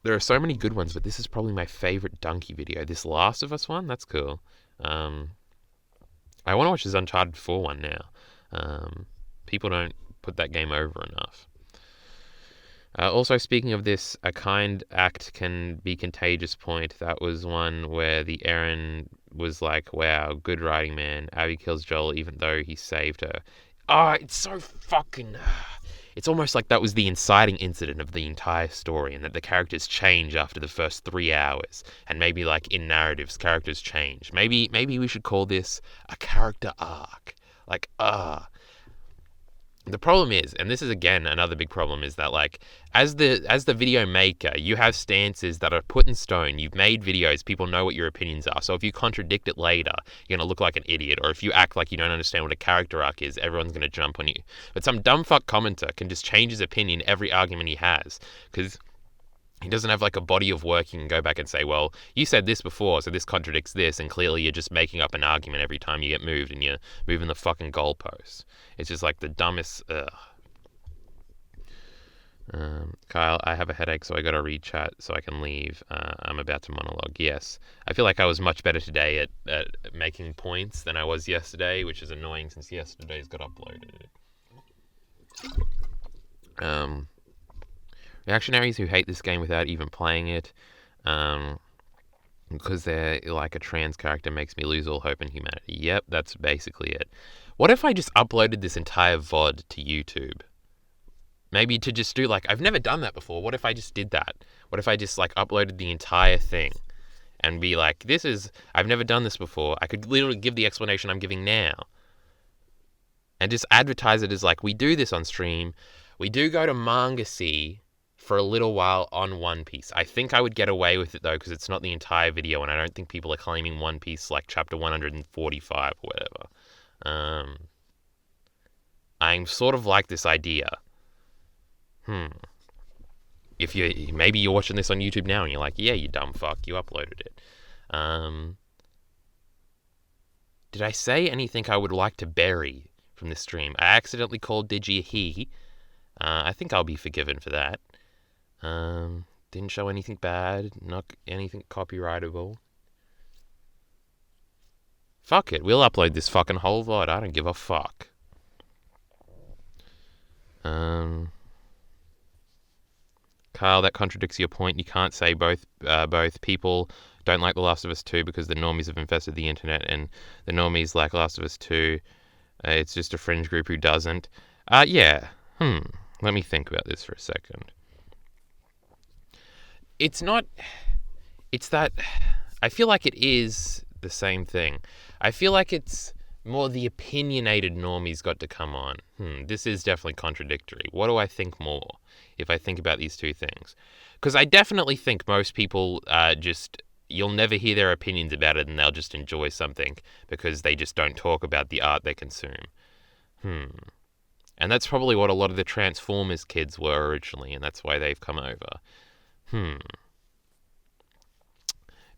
There are so many good ones, but this is probably my favorite Donkey video. This Last of Us one, that's cool. I want to watch this Uncharted 4 one now. People don't put that game over enough. Also, speaking of this, a kind act can be contagious point. That was one where the Aaron was like, wow, good writing, man. Abby kills Joel even though he saved her. It's so fucking... It's almost like that was the inciting incident of the entire story, and that the characters change after the first 3 hours. And maybe in narratives, characters change. Maybe we should call this a character arc. The problem is, and this is again another big problem, is that as the video maker, you have stances that are put in stone. You've made videos, people know what your opinions are. So if you contradict it later, you're gonna look like an idiot. Or if you act like you don't understand what a character arc is, everyone's gonna jump on you. But some dumb fuck commenter can just change his opinion every argument he has, because he doesn't have a body of work. You can go back and say, well, you said this before, so this contradicts this, and clearly you're just making up an argument every time you get moved, and you're moving the fucking goalposts. It's just the dumbest. Kyle, I have a headache, so I gotta read chat so I can leave. I'm about to monologue. Yes, I feel like I was much better today at making points than I was yesterday, which is annoying since yesterday's got uploaded. Reactionaries who hate this game without even playing it, because they're a trans character, makes me lose all hope in humanity. Yep, that's basically it. What if I just uploaded this entire VOD to YouTube? Maybe to just do I've never done that before. What if I just did that? What if I just uploaded the entire thing and be I've never done this before. I could literally give the explanation I'm giving now and just advertise it as we do this on stream. We do go to Mangasea for a little while on One Piece. I think I would get away with it though, because it's not the entire video, and I don't think people are claiming One Piece chapter 145 or whatever. I'm sort of like this idea. If maybe you're watching this on YouTube now and you're like, yeah, you dumb fuck, you uploaded it. Did I say anything I would like to bury from this stream? I accidentally called Digi a he. I think I'll be forgiven for that. Didn't show anything bad, not anything copyrightable. Fuck it, we'll upload this fucking whole VOD. I don't give a fuck. Kyle, that contradicts your point. You can't say both people don't like The Last of Us 2 because the normies have infested the internet, and the normies like Last of Us 2. It's just a fringe group who doesn't. Yeah. Let me think about this for a second. It's that I feel like it is the same thing. I feel like it's more the opinionated normies got to come on. This is definitely contradictory. What do I think more if I think about these two things? Because I definitely think most people you'll never hear their opinions about it, and they'll just enjoy something because they just don't talk about the art they consume. And that's probably what a lot of the Transformers kids were originally, and that's why they've come over.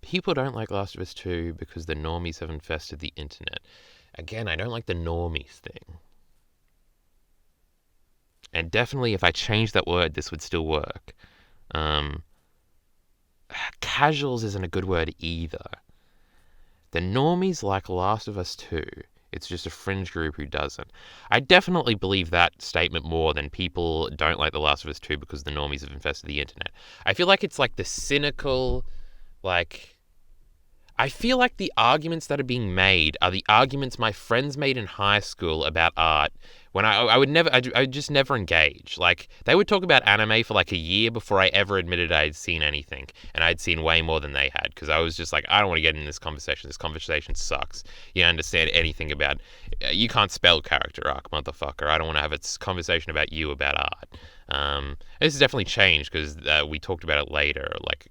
People don't like Last of Us 2 because the normies have infested the internet. Again, I don't like the normies thing. And definitely if I changed that word, this would still work. Casuals isn't a good word either. The normies like Last of Us 2. It's just a fringe group who doesn't. I definitely believe that statement more than people don't like The Last of Us 2 because the normies have infested the internet. I feel like it's like the cynical, I feel like the arguments that are being made are the arguments my friends made in high school about art when I would just never engage. Like, they would talk about anime for like a year before I ever admitted I had seen anything, and I'd seen way more than they had, because I was just like, I don't want to get in this conversation. This conversation sucks. You don't understand anything about you can't spell character arc, motherfucker. I don't want to have a conversation about you about art. This has definitely changed because we talked about it later, like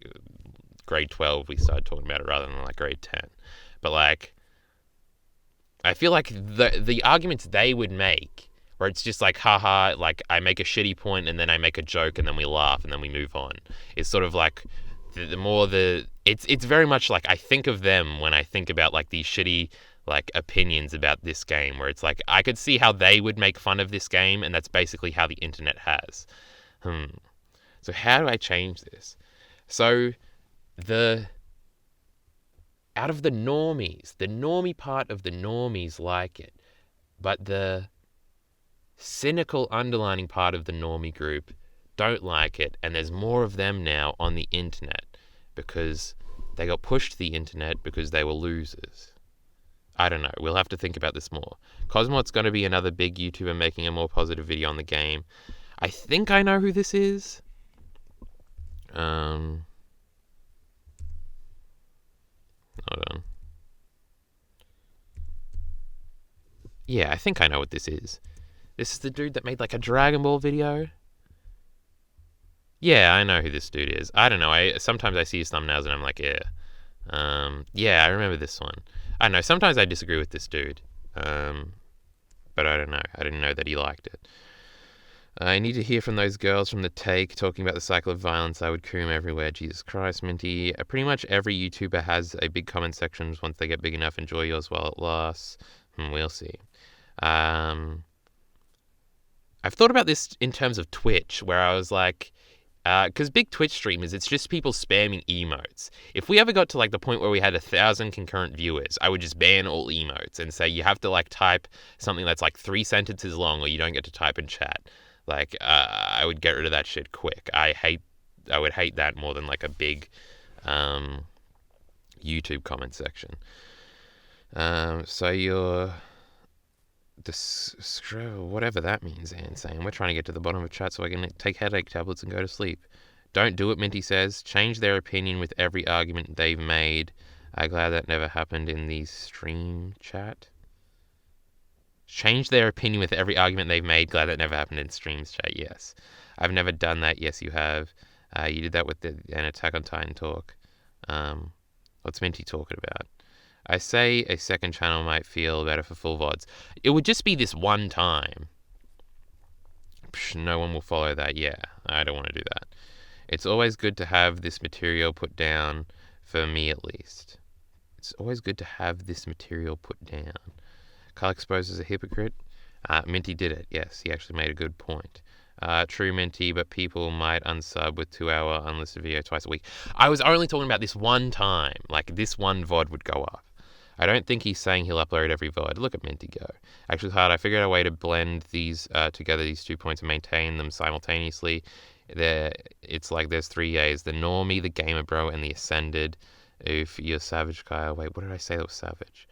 grade 12 we started talking about it rather than like grade 10. But like, I feel like the arguments they would make, where it's just like, haha, like I make a shitty point and then I make a joke and then we laugh and then we move on, is sort of like it's very much like I think of them when I think about like these shitty like opinions about this game, where it's like I could see how they would make fun of this game, and that's basically how the internet has. So how do I change this? So out of the normies, the normie part of the normies like it, but the cynical underlining part of the normie group don't like it, and there's more of them now on the internet because they got pushed to the internet because they were losers. I don't know. We'll have to think about this more. Cosmot's going to be another big YouTuber making a more positive video on the game. I think I know who this is. Hold on. Yeah, I think I know what this is. This is the dude that made like a Dragon Ball video. Yeah, I know who this dude is. I don't know. Sometimes I see his thumbnails and I'm like, yeah. Yeah, I remember this one. I don't know. Sometimes I disagree with this dude. But I don't know. I didn't know that he liked it. I need to hear from those girls from The Take talking about the cycle of violence. I would coom everywhere. Jesus Christ, Minty. Pretty much every YouTuber has a big comment section once they get big enough. Enjoy yours while it lasts. We'll see. I've thought about this in terms of Twitch, where I was like, because big Twitch streamers, it's just people spamming emotes. If we ever got to like the point where we had 1,000 concurrent viewers, I would just ban all emotes and say you have to like type something that's like 3 sentences long, or you don't get to type in chat. Like, I would get rid of that shit quick. I would hate that more than like a big YouTube comment section. So you're whatever that means, Anne saying. We're trying to get to the bottom of chat so I can take headache tablets and go to sleep. Don't do it, Minty says. Change their opinion with every argument they've made. I'm glad that never happened in the stream chat. Change their opinion with every argument they've made. Glad that never happened in streams chat. Yes. I've never done that. Yes, you have. You did that with an Attack on Titan talk. What's Minty talking about? I say a second channel might feel better for full VODs. It would just be this one time. No one will follow that. Yeah, I don't want to do that. It's always good to have this material put down, for me at least. It's always good to have this material put down. Carl Exposed is a hypocrite. Minty did it. Yes, he actually made a good point. True, Minty, but people might unsub with 2-hour unlisted video twice a week. I was only talking about this one time. Like, this one VOD would go up. I don't think he's saying he'll upload every VOD. Look at Minty go. Actually, hard. I figured out a way to blend these together, these 2 points, and maintain them simultaneously. It's like there's 3 A's. The normie, the gamer bro, and the ascended. If you're savage, Kyle. Wait, what did I say that was savage?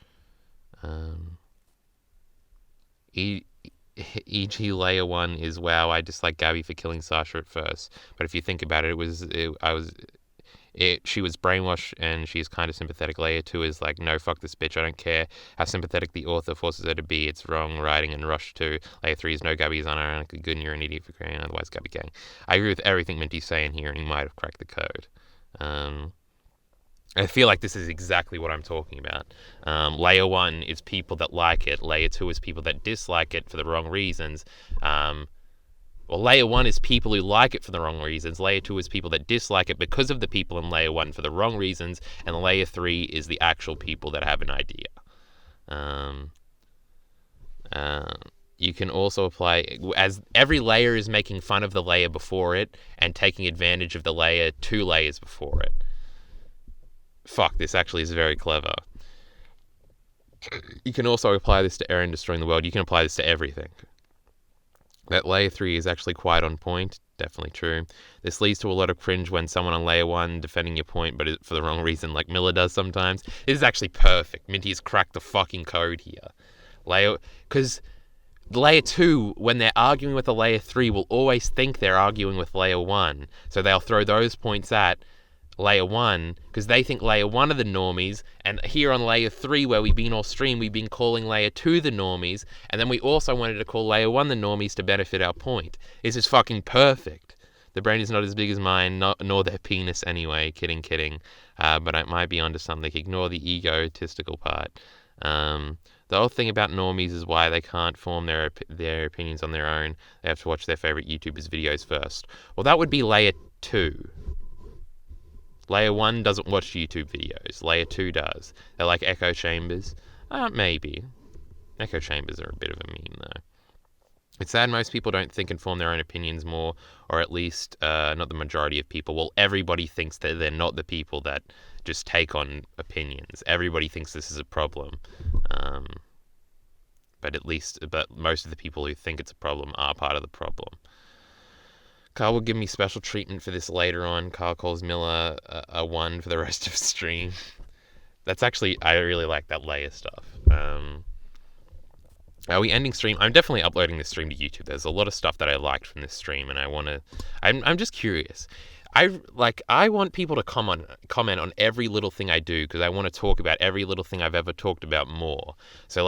E.g. layer 1 is, wow, I dislike Gabby for killing Sasha at first. But if you think about it, she was brainwashed and she's kind of sympathetic. Layer 2 is like, no, fuck this bitch. I don't care how sympathetic the author forces her to be. It's wrong writing. And Rush 2. Layer 3 is, no, Gabby is unironically good and you're an idiot for creating, otherwise Gabby gang. I agree with everything Minty's saying here, and he might have cracked the code. I feel like this is exactly what I'm talking about. Layer 1 is people that like it. Layer 2 is people that dislike it for the wrong reasons. Layer 1 is people who like it for the wrong reasons. Layer 2 is people that dislike it because of the people in Layer 1 for the wrong reasons. And Layer 3 is the actual people that have an idea. You can also apply, as every layer is making fun of the layer before it and taking advantage of the layer 2 layers before it. Fuck, this actually is very clever. You can also apply this to Eren destroying the world. You can apply this to everything. That Layer 3 is actually quite on point. Definitely true. This leads to a lot of cringe when someone on Layer 1 defending your point, but for the wrong reason, like Miller does sometimes. This is actually perfect. Minty has cracked the fucking code here. Because Layer 2, when they're arguing with a Layer 3, will always think they're arguing with Layer 1. So they'll throw those points at Layer 1 because they think Layer 1 are the normies, and here on Layer 3 where we've been all stream, we've been calling Layer 2 the normies, and then we also wanted to call Layer 1 the normies to benefit our point. This is fucking perfect. The brain is not as big as mine, nor their penis anyway. Kidding. But I might be onto something. Ignore the egotistical part. The whole thing about normies is why they can't form their opinions on their own. They have to watch their favorite YouTubers' videos first. Well, that would be Layer 2. Layer 1 doesn't watch YouTube videos. Layer 2 does. They're like echo chambers. Maybe. Echo chambers are a bit of a meme, though. It's sad most people don't think and form their own opinions more, or at least not the majority of people. Well, everybody thinks that they're not the people that just take on opinions. Everybody thinks this is a problem. But most of the people who think it's a problem are part of the problem. Carl will give me special treatment for this later on. Carl calls Miller a 1 for the rest of the stream. That's actually, I really like that layer stuff. Are we ending stream? I'm definitely uploading this stream to YouTube. There's a lot of stuff that I liked from this stream, and I'm just curious. I want people to comment on every little thing I do, because I want to talk about every little thing I've ever talked about more. So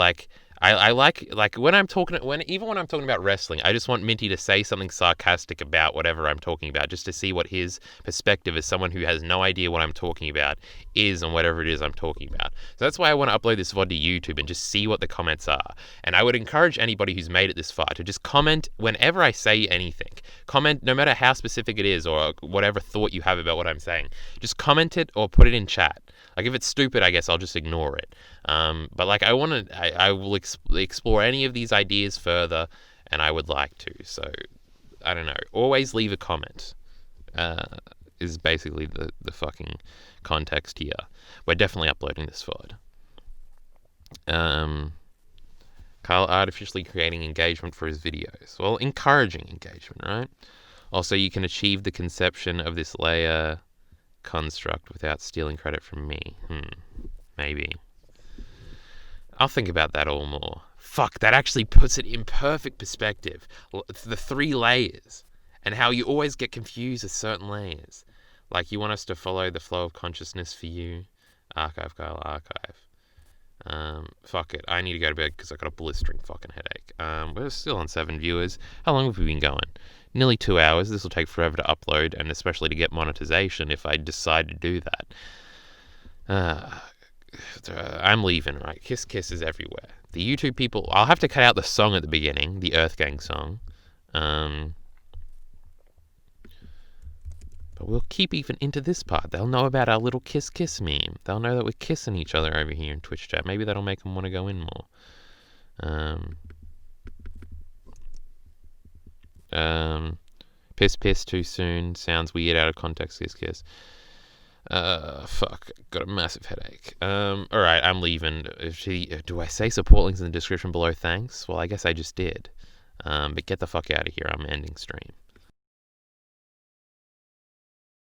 I like when I'm talking about wrestling, I just want Minty to say something sarcastic about whatever I'm talking about, just to see what his perspective as someone who has no idea what I'm talking about is on whatever it is I'm talking about. So that's why I want to upload this VOD to YouTube and just see what the comments are. And I would encourage anybody who's made it this far to just comment whenever I say anything. Comment no matter how specific it is or whatever thought you have about what I'm saying. Just comment it or put it in chat. Like, if it's stupid, I guess I'll just ignore it. But I will explore any of these ideas further, and I would like to. So, I don't know. Always leave a comment. Is basically the fucking context here. We're definitely uploading this VOD. Carl artificially creating engagement for his videos. Well, encouraging engagement, right? Also, you can achieve the conception of this layer construct without stealing credit from me. Maybe. I'll think about that all more. Fuck, that actually puts it in perfect perspective. The 3 layers. And how you always get confused with certain layers. Like, you want us to follow the flow of consciousness for you. Archive, Kyle, archive. Fuck it. I need to go to bed because I got a blistering fucking headache. We're still on 7 viewers. How long have we been going? Nearly 2 hours. This will take forever to upload, and especially to get monetization if I decide to do that. I'm leaving, right? Kiss kisses everywhere. The YouTube people, I'll have to cut out the song at the beginning, the Earth Gang song. But we'll keep even into this part. They'll know about our little kiss kiss meme. They'll know that we're kissing each other over here in Twitch chat. Maybe that'll make them want to go in more. Piss piss too soon. Sounds weird out of context, kiss kiss. Fuck. Got a massive headache. Alright, I'm leaving. Do I say support links in the description below? Thanks? Well, I guess I just did. But get the fuck out of here. I'm ending stream.